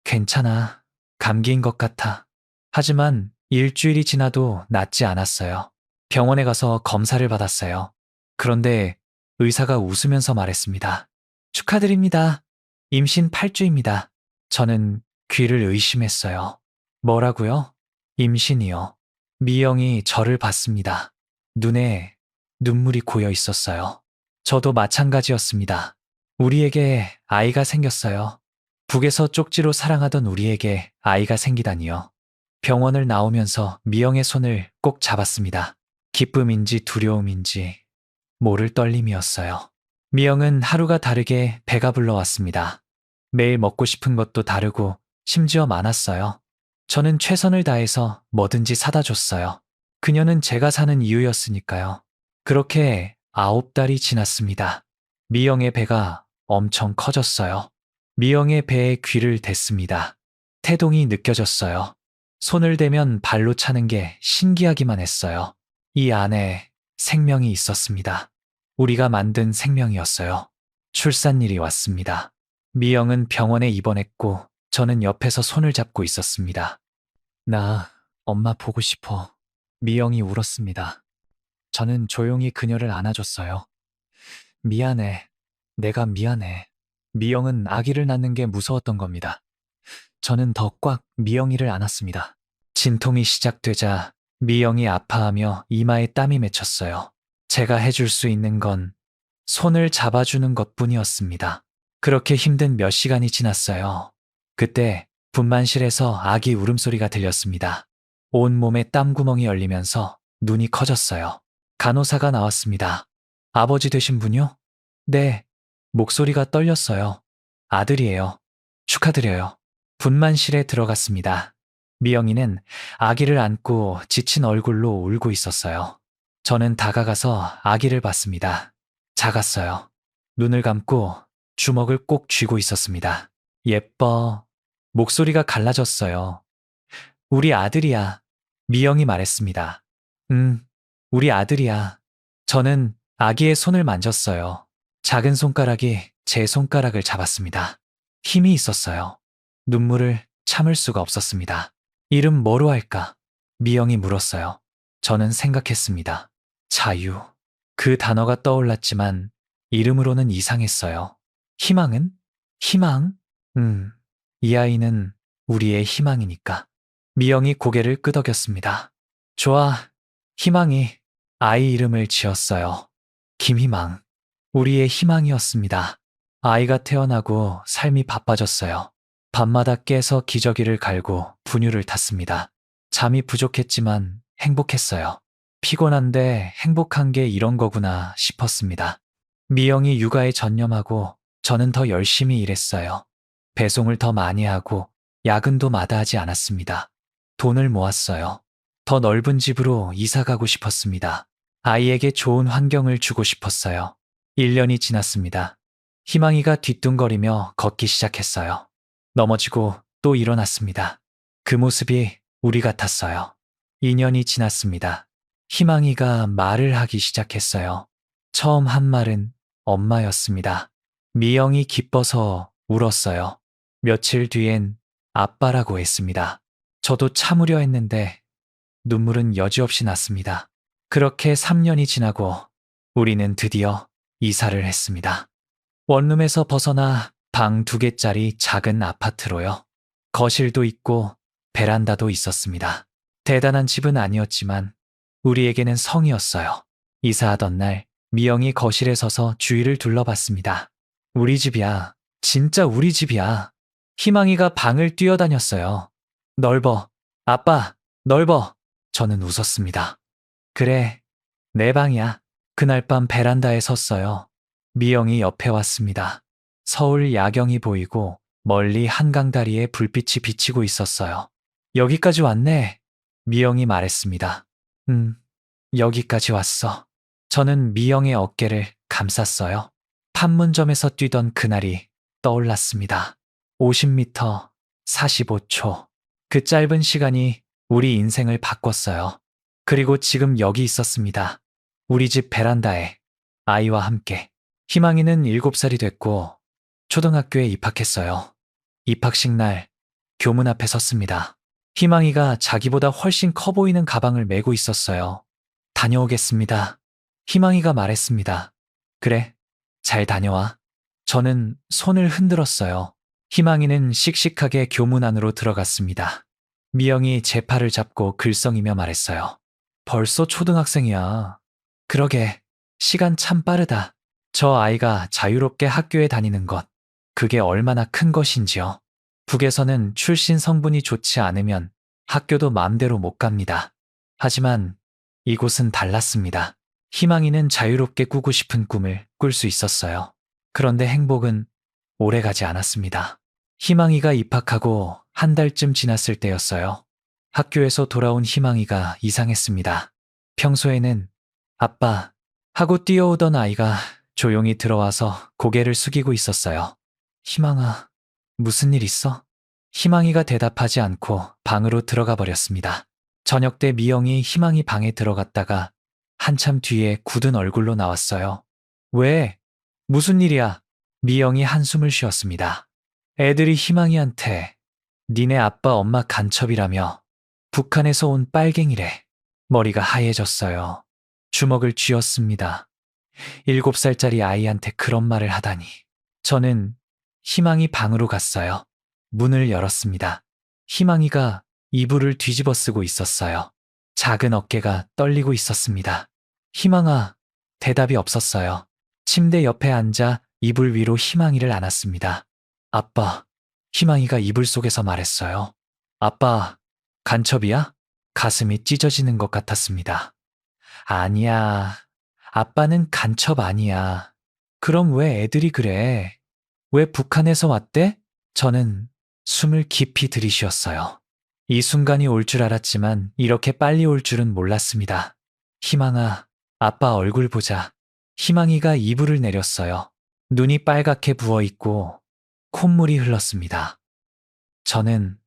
괜찮아. 감기인 것 같아. 하지만 일주일이 지나도 낫지 않았어요. 병원에 가서 검사를 받았어요. 그런데 의사가 웃으면서 말했습니다. 축하드립니다. 임신 8주입니다. 저는 귀를 의심했어요. 뭐라고요? 임신이요. 미영이 저를 봤습니다. 눈에 눈물이 고여 있었어요. 저도 마찬가지였습니다. 우리에게 아이가 생겼어요. 북에서 쪽지로 사랑하던 우리에게 아이가 생기다니요. 병원을 나오면서 미영의 손을 꼭 잡았습니다. 기쁨인지 두려움인지 모를 떨림이었어요. 미영은 하루가 다르게 배가 불러왔습니다. 매일 먹고 싶은 것도 다르고 심지어 많았어요. 저는 최선을 다해서 뭐든지 사다 줬어요. 그녀는 제가 사는 이유였으니까요. 그렇게 9달이 지났습니다. 미영의 배가 엄청 커졌어요. 미영의 배에 귀를 댔습니다. 태동이 느껴졌어요. 손을 대면 발로 차는 게 신기하기만 했어요. 이 안에 생명이 있었습니다. 우리가 만든 생명이었어요. 출산일이 왔습니다. 미영은 병원에 입원했고 저는 옆에서 손을 잡고 있었습니다. 나 엄마 보고 싶어. 미영이 울었습니다. 저는 조용히 그녀를 안아줬어요. 미안해. 내가 미안해. 미영은 아기를 낳는 게 무서웠던 겁니다. 저는 더 꽉 미영이를 안았습니다. 진통이 시작되자 미영이 아파하며 이마에 땀이 맺혔어요. 제가 해줄 수 있는 건 손을 잡아주는 것뿐이었습니다. 그렇게 힘든 몇 시간이 지났어요. 그때 분만실에서 아기 울음소리가 들렸습니다. 온몸에 땀구멍이 열리면서 눈이 커졌어요. 간호사가 나왔습니다. 아버지 되신 분요? 네. 목소리가 떨렸어요. 아들이에요. 축하드려요. 분만실에 들어갔습니다. 미영이는 아기를 안고 지친 얼굴로 울고 있었어요. 저는 다가가서 아기를 봤습니다. 작았어요. 눈을 감고 주먹을 꼭 쥐고 있었습니다. 예뻐. 목소리가 갈라졌어요. 우리 아들이야. 미영이 말했습니다. 우리 아들이야. 저는 아기의 손을 만졌어요. 작은 손가락이 제 손가락을 잡았습니다. 힘이 있었어요. 눈물을 참을 수가 없었습니다. 이름 뭐로 할까? 미영이 물었어요. 저는 생각했습니다. 자유. 그 단어가 떠올랐지만 이름으로는 이상했어요. 희망은? 희망? 이 아이는 우리의 희망이니까. 미영이 고개를 끄덕였습니다. 좋아. 희망이 아이 이름을 지었어요. 김희망. 우리의 희망이었습니다. 아이가 태어나고 삶이 바빠졌어요. 밤마다 깨서 기저귀를 갈고 분유를 탔습니다. 잠이 부족했지만 행복했어요. 피곤한데 행복한 게 이런 거구나 싶었습니다. 미영이 육아에 전념하고 저는 더 열심히 일했어요. 배송을 더 많이 하고 야근도 마다하지 않았습니다. 돈을 모았어요. 더 넓은 집으로 이사 가고 싶었습니다. 아이에게 좋은 환경을 주고 싶었어요. 1년이 지났습니다. 희망이가 뒤뚱거리며 걷기 시작했어요. 넘어지고 또 일어났습니다. 그 모습이 우리 같았어요. 2년이 지났습니다. 희망이가 말을 하기 시작했어요. 처음 한 말은 엄마였습니다. 미영이 기뻐서 울었어요. 며칠 뒤엔 아빠라고 했습니다. 저도 참으려 했는데 눈물은 여지없이 났습니다. 그렇게 3년이 지나고 우리는 드디어 이사를 했습니다. 원룸에서 벗어나 방 2개짜리 작은 아파트로요. 거실도 있고 베란다도 있었습니다. 대단한 집은 아니었지만 우리에게는 성이었어요. 이사하던 날 미영이 거실에 서서 주위를 둘러봤습니다. 우리 집이야. 진짜 우리 집이야. 희망이가 방을 뛰어다녔어요. 넓어. 아빠, 넓어. 저는 웃었습니다. 그래, 내 방이야. 그날 밤 베란다에 섰어요. 미영이 옆에 왔습니다. 서울 야경이 보이고 멀리 한강 다리에 불빛이 비치고 있었어요. 여기까지 왔네. 미영이 말했습니다. 여기까지 왔어. 저는 미영의 어깨를 감쌌어요. 판문점에서 뛰던 그날이 떠올랐습니다. 50m, 45초. 그 짧은 시간이 우리 인생을 바꿨어요. 그리고 지금 여기 있었습니다. 우리 집 베란다에 아이와 함께. 희망이는 7살이 됐고 초등학교에 입학했어요. 입학식 날 교문 앞에 섰습니다. 희망이가 자기보다 훨씬 커 보이는 가방을 메고 있었어요. 다녀오겠습니다. 희망이가 말했습니다. 그래, 잘 다녀와. 저는 손을 흔들었어요. 희망이는 씩씩하게 교문 안으로 들어갔습니다. 미영이 제 팔을 잡고 글썽이며 말했어요. 벌써 초등학생이야. 그러게, 시간 참 빠르다. 저 아이가 자유롭게 학교에 다니는 것, 그게 얼마나 큰 것인지요. 북에서는 출신 성분이 좋지 않으면 학교도 마음대로 못 갑니다. 하지만 이곳은 달랐습니다. 희망이는 자유롭게 꾸고 싶은 꿈을 꿀 수 있었어요. 그런데 행복은 오래 가지 않았습니다. 희망이가 입학하고 한 달쯤 지났을 때였어요. 학교에서 돌아온 희망이가 이상했습니다. 평소에는 아빠 하고 뛰어오던 아이가 조용히 들어와서 고개를 숙이고 있었어요. 희망아, 무슨 일 있어? 희망이가 대답하지 않고 방으로 들어가 버렸습니다. 저녁 때 미영이 희망이 방에 들어갔다가 한참 뒤에 굳은 얼굴로 나왔어요. 왜? 무슨 일이야? 미영이 한숨을 쉬었습니다. 애들이 희망이한테 니네 아빠 엄마 간첩이라며 북한에서 온 빨갱이래. 머리가 하얘졌어요. 주먹을 쥐었습니다. 7살짜리 아이한테 그런 말을 하다니. 저는 희망이 방으로 갔어요. 문을 열었습니다. 희망이가 이불을 뒤집어 쓰고 있었어요. 작은 어깨가 떨리고 있었습니다. 희망아, 대답이 없었어요. 침대 옆에 앉아 이불 위로 희망이를 안았습니다. 아빠, 희망이가 이불 속에서 말했어요. 아빠, 간첩이야? 가슴이 찢어지는 것 같았습니다. 아니야. 아빠는 간첩 아니야. 그럼 왜 애들이 그래? 왜 북한에서 왔대? 저는 숨을 깊이 들이쉬었어요. 이 순간이 올 줄 알았지만 이렇게 빨리 올 줄은 몰랐습니다. 희망아, 아빠 얼굴 보자. 희망이가 이불을 내렸어요. 눈이 빨갛게 부어있고 콧물이 흘렀습니다. 저는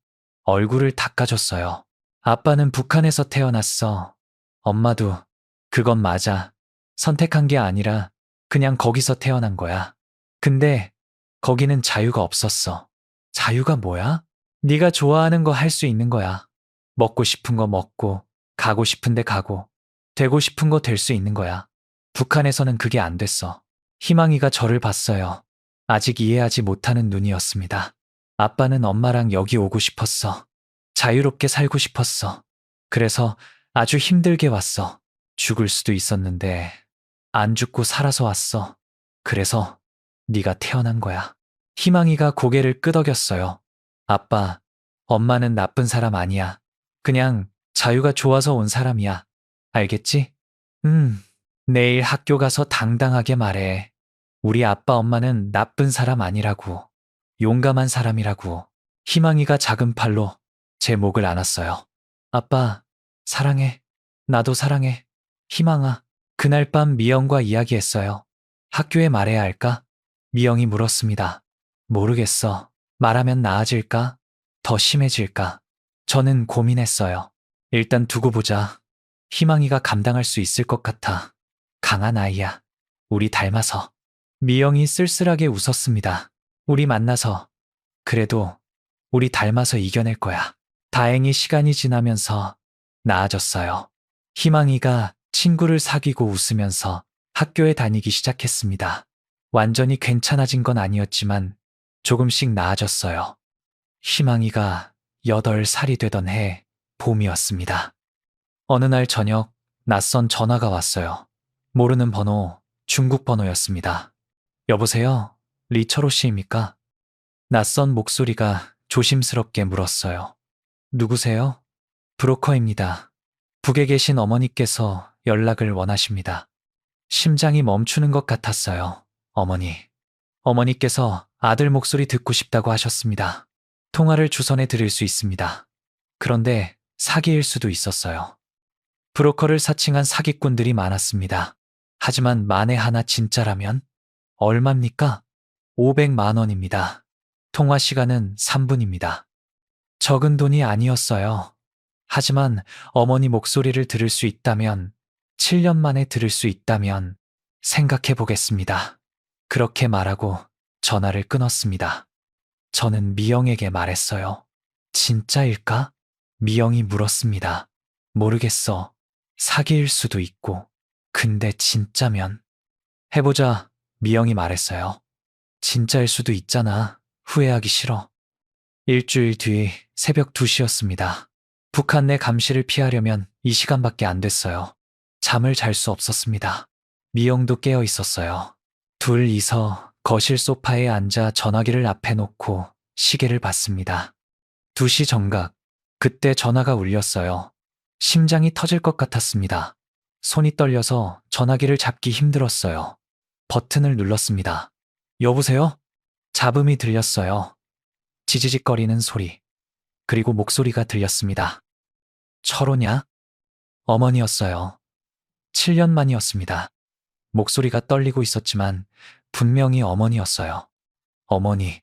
얼굴을 닦아줬어요. 아빠는 북한에서 태어났어. 엄마도 그건 맞아. 선택한 게 아니라 그냥 거기서 태어난 거야. 근데 거기는 자유가 없었어. 자유가 뭐야? 네가 좋아하는 거 할 수 있는 거야. 먹고 싶은 거 먹고, 가고 싶은 데 가고, 되고 싶은 거 될 수 있는 거야. 북한에서는 그게 안 됐어. 희망이가 저를 봤어요. 아직 이해하지 못하는 눈이었습니다. 아빠는 엄마랑 여기 오고 싶었어. 자유롭게 살고 싶었어. 그래서 아주 힘들게 왔어. 죽을 수도 있었는데 안 죽고 살아서 왔어. 그래서 네가 태어난 거야. 희망이가 고개를 끄덕였어요. 아빠, 엄마는 나쁜 사람 아니야. 그냥 자유가 좋아서 온 사람이야. 알겠지? 내일 학교 가서 당당하게 말해. 우리 아빠 엄마는 나쁜 사람 아니라고. 용감한 사람이라고. 희망이가 작은 팔로 제 목을 안았어요. 아빠, 사랑해. 나도 사랑해. 희망아, 그날 밤 미영과 이야기했어요. 학교에 말해야 할까? 미영이 물었습니다. 모르겠어. 말하면 나아질까? 더 심해질까? 저는 고민했어요. 일단 두고 보자. 희망이가 감당할 수 있을 것 같아. 강한 아이야. 우리 닮아서. 미영이 쓸쓸하게 웃었습니다. 우리 만나서. 그래도 우리 닮아서 이겨낼 거야. 다행히 시간이 지나면서 나아졌어요. 희망이가 친구를 사귀고 웃으면서 학교에 다니기 시작했습니다. 완전히 괜찮아진 건 아니었지만 조금씩 나아졌어요. 희망이가 8살이 되던 해 봄이었습니다. 어느 날 저녁 낯선 전화가 왔어요. 모르는 번호, 중국 번호였습니다. 여보세요? 리철호 씨입니까? 낯선 목소리가 조심스럽게 물었어요. 누구세요? 브로커입니다. 북에 계신 어머니께서 연락을 원하십니다. 심장이 멈추는 것 같았어요. 어머니. 어머니께서 아들 목소리 듣고 싶다고 하셨습니다. 통화를 주선해 드릴 수 있습니다. 그런데 사기일 수도 있었어요. 브로커를 사칭한 사기꾼들이 많았습니다. 하지만 만에 하나 진짜라면? 얼마입니까? 500만 원입니다. 통화 시간은 3분입니다. 적은 돈이 아니었어요. 하지만 어머니 목소리를 들을 수 있다면, 7년 만에 들을 수 있다면 생각해 보겠습니다. 그렇게 말하고 전화를 끊었습니다. 저는 미영에게 말했어요. 진짜일까? 미영이 물었습니다. 모르겠어. 사기일 수도 있고. 근데 진짜면. 해보자. 미영이 말했어요. 진짜일 수도 있잖아. 후회하기 싫어. 일주일 뒤 새벽 2시였습니다. 북한 내 감시를 피하려면 이 시간밖에 안 됐어요. 잠을 잘 수 없었습니다. 미영도 깨어 있었어요. 둘이서 거실 소파에 앉아 전화기를 앞에 놓고 시계를 봤습니다. 2시 정각. 그때 전화가 울렸어요. 심장이 터질 것 같았습니다. 손이 떨려서 전화기를 잡기 힘들었어요. 버튼을 눌렀습니다. 여보세요? 잡음이 들렸어요. 지지직거리는 소리. 그리고 목소리가 들렸습니다. 철호냐? 어머니였어요. 7년 만이었습니다. 목소리가 떨리고 있었지만 분명히 어머니였어요. 어머니.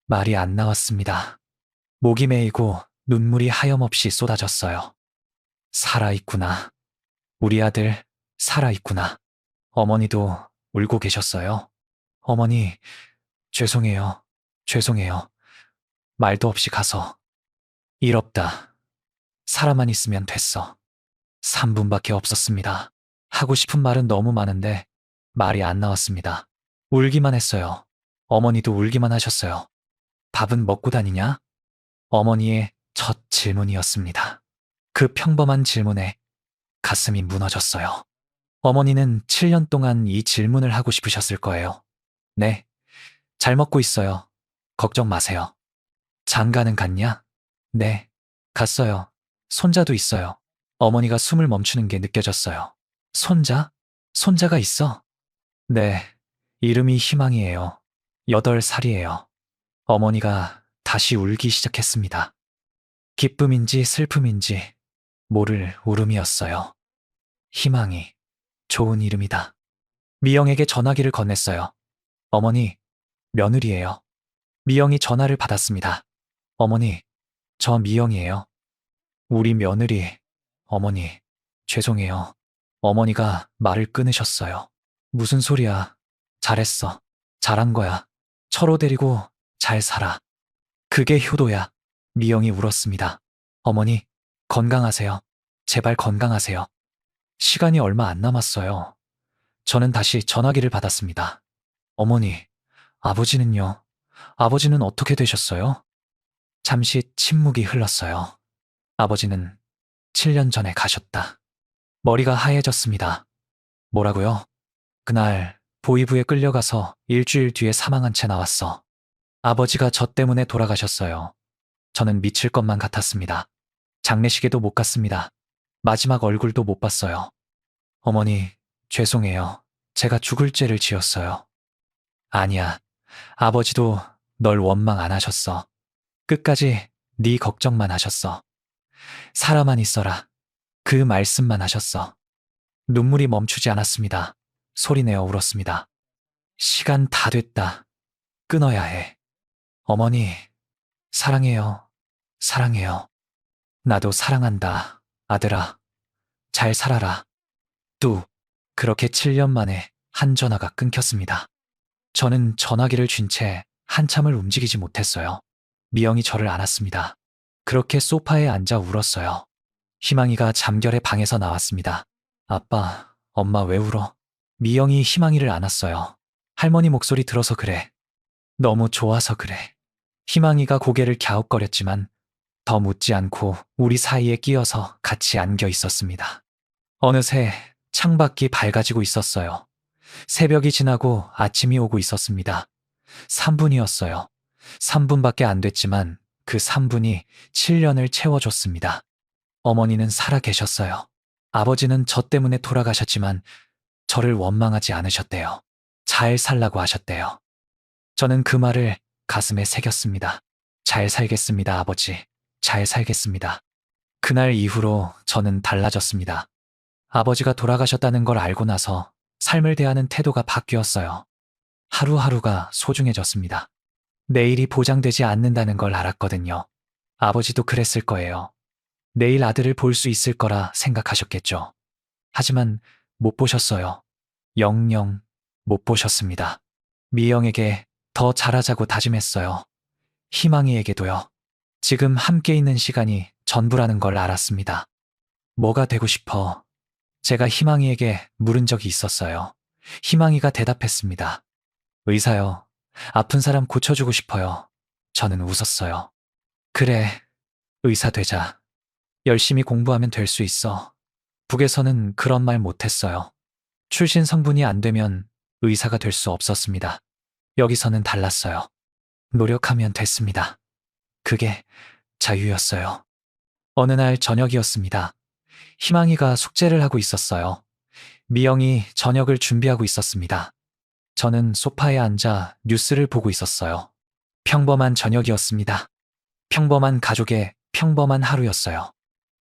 말이 안 나왔습니다. 목이 메이고 눈물이 하염없이 쏟아졌어요. 살아있구나. 우리 아들 살아있구나. 어머니도 울고 계셨어요. 어머니, 죄송해요. 죄송해요. 말도 없이 가서. 일 없다. 살아만 있으면 됐어. 3분밖에 없었습니다. 하고 싶은 말은 너무 많은데 말이 안 나왔습니다. 울기만 했어요. 어머니도 울기만 하셨어요. 밥은 먹고 다니냐? 어머니의 첫 질문이었습니다. 그 평범한 질문에 가슴이 무너졌어요. 어머니는 7년 동안 이 질문을 하고 싶으셨을 거예요. 네, 잘 먹고 있어요. 걱정 마세요. 장가는 갔냐? 네, 갔어요. 손자도 있어요. 어머니가 숨을 멈추는 게 느껴졌어요. 손자? 손자가 있어? 네, 이름이 희망이에요. 8살이에요. 어머니가 다시 울기 시작했습니다. 기쁨인지 슬픔인지 모를 울음이었어요. 희망이 좋은 이름이다. 미영에게 전화기를 건넸어요. 어머니, 며느리예요. 미영이 전화를 받았습니다. 어머니, 저 미영이에요. 우리 며느리, 어머니, 죄송해요. 어머니가 말을 끊으셨어요. 무슨 소리야. 잘했어. 잘한 거야. 철호 데리고 잘 살아. 그게 효도야. 미영이 울었습니다. 어머니, 건강하세요. 제발 건강하세요. 시간이 얼마 안 남았어요. 저는 다시 전화기를 받았습니다. 어머니, 아버지는요? 아버지는 어떻게 되셨어요? 잠시 침묵이 흘렀어요. 아버지는 7년 전에 가셨다. 머리가 하얘졌습니다. 뭐라고요? 그날 보이부에 끌려가서 일주일 뒤에 사망한 채 나왔어. 아버지가 저 때문에 돌아가셨어요. 저는 미칠 것만 같았습니다. 장례식에도 못 갔습니다. 마지막 얼굴도 못 봤어요. 어머니, 죄송해요. 제가 죽을 죄를 지었어요. 아니야. 아버지도 널 원망 안 하셨어. 끝까지 네 걱정만 하셨어. 살아만 있어라. 그 말씀만 하셨어. 눈물이 멈추지 않았습니다. 소리내어 울었습니다. 시간 다 됐다. 끊어야 해. 어머니, 사랑해요. 사랑해요. 나도 사랑한다. 아들아. 잘 살아라. 뚝. 그렇게 7년 만에 한 전화가 끊겼습니다. 저는 전화기를 쥔 채 한참을 움직이지 못했어요. 미영이 저를 안았습니다. 그렇게 소파에 앉아 울었어요. 희망이가 잠결에 방에서 나왔습니다. 아빠, 엄마 왜 울어? 미영이 희망이를 안았어요. 할머니 목소리 들어서 그래. 너무 좋아서 그래. 희망이가 고개를 갸웃거렸지만 더 묻지 않고 우리 사이에 끼어서 같이 안겨 있었습니다. 어느새 창밖이 밝아지고 있었어요. 새벽이 지나고 아침이 오고 있었습니다. 3분이었어요. 3분밖에 안 됐지만 그 3분이 7년을 채워줬습니다. 어머니는 살아 계셨어요. 아버지는 저 때문에 돌아가셨지만 저를 원망하지 않으셨대요. 잘 살라고 하셨대요. 저는 그 말을 가슴에 새겼습니다. 잘 살겠습니다, 아버지. 잘 살겠습니다. 그날 이후로 저는 달라졌습니다. 아버지가 돌아가셨다는 걸 알고 나서 삶을 대하는 태도가 바뀌었어요. 하루하루가 소중해졌습니다. 내일이 보장되지 않는다는 걸 알았거든요. 아버지도 그랬을 거예요. 내일 아들을 볼 수 있을 거라 생각하셨겠죠. 하지만 못 보셨어요. 영영 못 보셨습니다. 미영에게 더 잘하자고 다짐했어요. 희망이에게도요. 지금 함께 있는 시간이 전부라는 걸 알았습니다. 뭐가 되고 싶어? 제가 희망이에게 물은 적이 있었어요. 희망이가 대답했습니다. 의사요. 아픈 사람 고쳐주고 싶어요. 저는 웃었어요. 그래, 의사 되자. 열심히 공부하면 될 수 있어. 북에서는 그런 말 못했어요. 출신 성분이 안 되면 의사가 될 수 없었습니다. 여기서는 달랐어요. 노력하면 됐습니다. 그게 자유였어요. 어느 날 저녁이었습니다. 희망이가 숙제를 하고 있었어요. 미영이 저녁을 준비하고 있었습니다. 저는 소파에 앉아 뉴스를 보고 있었어요. 평범한 저녁이었습니다. 평범한 가족의 평범한 하루였어요.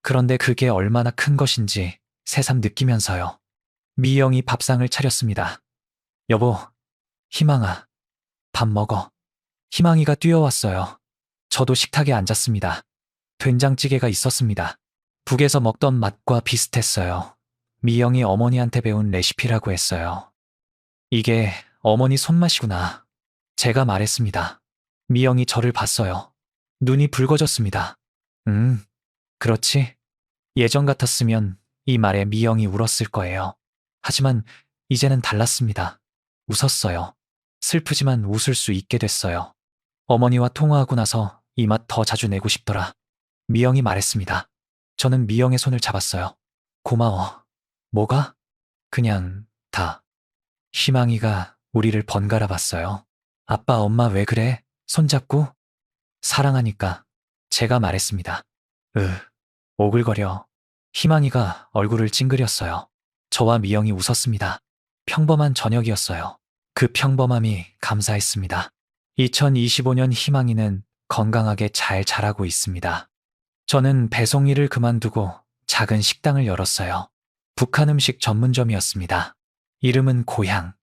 그런데 그게 얼마나 큰 것인지 새삼 느끼면서요. 미영이 밥상을 차렸습니다. 여보, 희망아, 밥 먹어. 희망이가 뛰어왔어요. 저도 식탁에 앉았습니다. 된장찌개가 있었습니다. 북에서 먹던 맛과 비슷했어요. 미영이 어머니한테 배운 레시피라고 했어요. 이게 어머니 손맛이구나. 제가 말했습니다. 미영이 저를 봤어요. 눈이 붉어졌습니다. 그렇지. 예전 같았으면 이 말에 미영이 울었을 거예요. 하지만 이제는 달랐습니다. 웃었어요. 슬프지만 웃을 수 있게 됐어요. 어머니와 통화하고 나서 이 맛 더 자주 내고 싶더라. 미영이 말했습니다. 저는 미영의 손을 잡았어요. 고마워. 뭐가? 그냥 다. 희망이가 우리를 번갈아 봤어요. 아빠, 엄마 왜 그래? 손잡고? 사랑하니까. 제가 말했습니다. 오글거려. 희망이가 얼굴을 찡그렸어요. 저와 미영이 웃었습니다. 평범한 저녁이었어요. 그 평범함이 감사했습니다. 2025년 희망이는 건강하게 잘 자라고 있습니다. 저는 배송 일을 그만두고 작은 식당을 열었어요. 북한 음식 전문점이었습니다. 이름은 고향.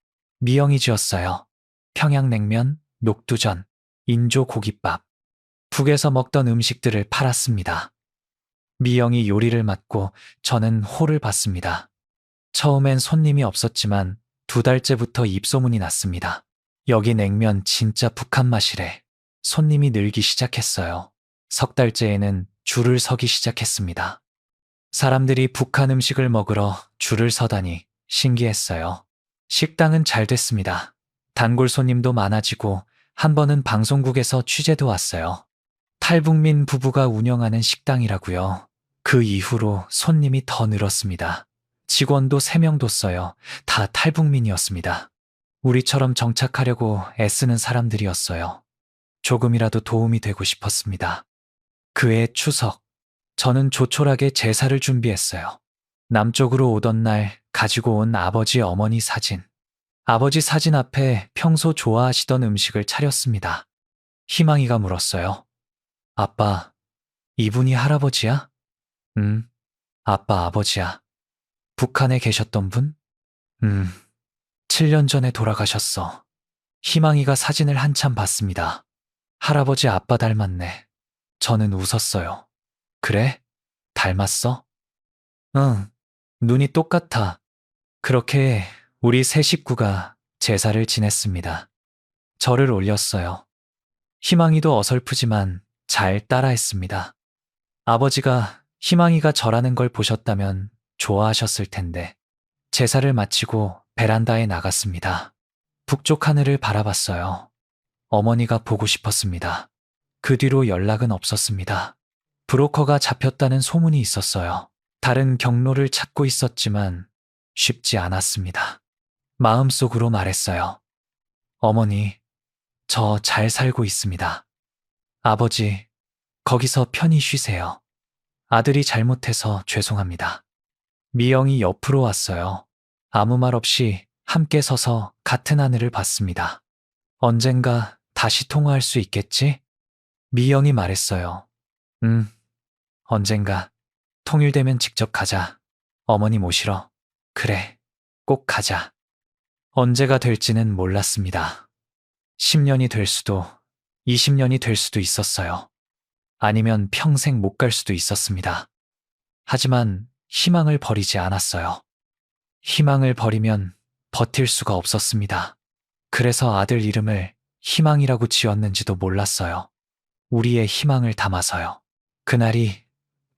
미영이 지었어요. 평양냉면, 녹두전, 인조 고깃밥. 북에서 먹던 음식들을 팔았습니다. 미영이 요리를 맡고 저는 홀을 봤습니다. 처음엔 손님이 없었지만 2달째부터 입소문이 났습니다. 여기 냉면 진짜 북한 맛이래. 손님이 늘기 시작했어요. 3달째에는 줄을 서기 시작했습니다. 사람들이 북한 음식을 먹으러 줄을 서다니 신기했어요. 식당은 잘 됐습니다. 단골 손님도 많아지고 한 번은 방송국에서 취재도 왔어요. 탈북민 부부가 운영하는 식당이라고요. 그 이후로 손님이 더 늘었습니다. 직원도 3명 뒀어요. 다 탈북민이었습니다. 우리처럼 정착하려고 애쓰는 사람들이었어요. 조금이라도 도움이 되고 싶었습니다. 그해 추석, 저는 조촐하게 제사를 준비했어요. 남쪽으로 오던 날 가지고 온 아버지 어머니 사진. 아버지 사진 앞에 평소 좋아하시던 음식을 차렸습니다. 희망이가 물었어요. 아빠, 이분이 할아버지야? 아빠 아버지야. 북한에 계셨던 분? 7년 전에 돌아가셨어. 희망이가 사진을 한참 봤습니다. 할아버지 아빠 닮았네. 저는 웃었어요. 그래? 닮았어? 응, 눈이 똑같아. 그렇게 우리 세 식구가 제사를 지냈습니다. 절을 올렸어요. 희망이도 어설프지만 잘 따라했습니다. 아버지가 희망이가 절하는 걸 보셨다면 좋아하셨을 텐데 제사를 마치고 베란다에 나갔습니다. 북쪽 하늘을 바라봤어요. 어머니가 보고 싶었습니다. 그 뒤로 연락은 없었습니다. 브로커가 잡혔다는 소문이 있었어요. 다른 경로를 찾고 있었지만 쉽지 않았습니다. 마음속으로 말했어요. 어머니, 저 잘 살고 있습니다. 아버지, 거기서 편히 쉬세요. 아들이 잘못해서 죄송합니다. 미영이 옆으로 왔어요. 아무 말 없이 함께 서서 같은 하늘을 봤습니다. 언젠가 다시 통화할 수 있겠지? 미영이 말했어요. 언젠가 통일되면 직접 가자. 어머니 모시러. 그래, 꼭 가자. 언제가 될지는 몰랐습니다. 10년이 될 수도, 20년이 될 수도 있었어요. 아니면 평생 못 갈 수도 있었습니다. 하지만 희망을 버리지 않았어요. 희망을 버리면 버틸 수가 없었습니다. 그래서 아들 이름을 희망이라고 지었는지도 몰랐어요. 우리의 희망을 담아서요. 그날이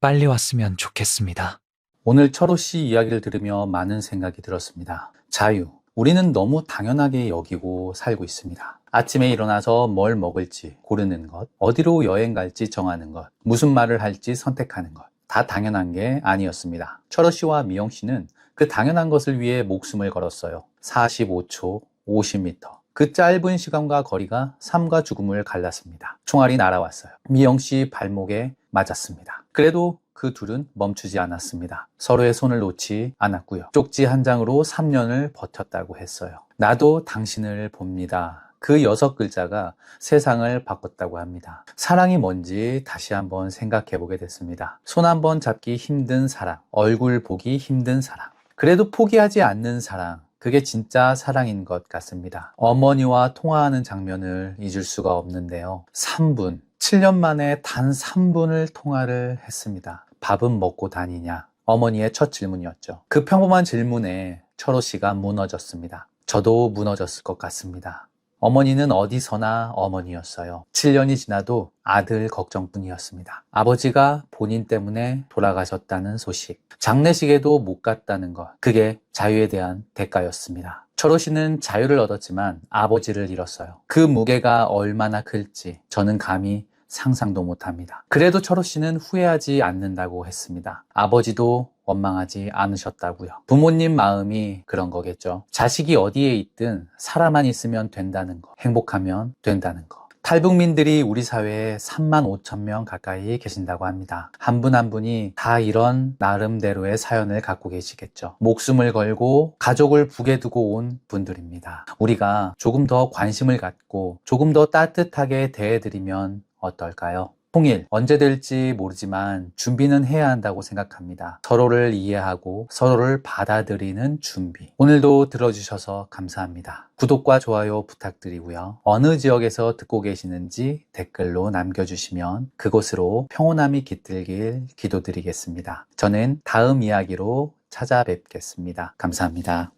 빨리 왔으면 좋겠습니다. 오늘 철호 씨 이야기를 들으며 많은 생각이 들었습니다. 자유. 우리는 너무 당연하게 여기고 살고 있습니다. 아침에 일어나서 뭘 먹을지 고르는 것, 어디로 여행 갈지 정하는 것, 무슨 말을 할지 선택하는 것. 다 당연한 게 아니었습니다. 철호 씨와 미영 씨는 그 당연한 것을 위해 목숨을 걸었어요. 45초, 50m. 그 짧은 시간과 거리가 삶과 죽음을 갈랐습니다. 총알이 날아왔어요. 미영 씨 발목에 맞았습니다. 그래도 그 둘은 멈추지 않았습니다. 서로의 손을 놓지 않았고요. 쪽지 한 장으로 3년을 버텼다고 했어요. 나도 당신을 봅니다. 그 6글자가 세상을 바꿨다고 합니다. 사랑이 뭔지 다시 한번 생각해 보게 됐습니다. 손 한번 잡기 힘든 사랑, 얼굴 보기 힘든 사랑. 그래도 포기하지 않는 사랑. 그게 진짜 사랑인 것 같습니다. 어머니와 통화하는 장면을 잊을 수가 없는데요. 3분, 7년 만에 단 3분을 통화를 했습니다. 밥은 먹고 다니냐? 어머니의 첫 질문이었죠. 그 평범한 질문에 철호 씨가 무너졌습니다. 저도 무너졌을 것 같습니다. 어머니는 어디서나 어머니였어요. 7년이 지나도 아들 걱정뿐이었습니다. 아버지가 본인 때문에 돌아가셨다는 소식, 장례식에도 못 갔다는 것, 그게 자유에 대한 대가였습니다. 철호 씨는 자유를 얻었지만 아버지를 잃었어요. 그 무게가 얼마나 클지 저는 감히 상상도 못합니다. 그래도 철호 씨는 후회하지 않는다고 했습니다. 아버지도 원망하지 않으셨다고요. 부모님 마음이 그런 거겠죠. 자식이 어디에 있든 살아만 있으면 된다는 거, 행복하면 된다는 거. 탈북민들이 우리 사회에 3만 5천 명 가까이 계신다고 합니다. 한 분 한 분이 다 이런 나름대로의 사연을 갖고 계시겠죠. 목숨을 걸고 가족을 북에 두고 온 분들입니다. 우리가 조금 더 관심을 갖고 조금 더 따뜻하게 대해드리면 어떨까요? 통일 언제 될지 모르지만 준비는 해야 한다고 생각합니다. 서로를 이해하고 서로를 받아들이는 준비. 오늘도 들어주셔서 감사합니다. 구독과 좋아요 부탁드리고요. 어느 지역에서 듣고 계시는지 댓글로 남겨주시면 그곳으로 평온함이 깃들길 기도드리겠습니다. 저는 다음 이야기로 찾아뵙겠습니다. 감사합니다.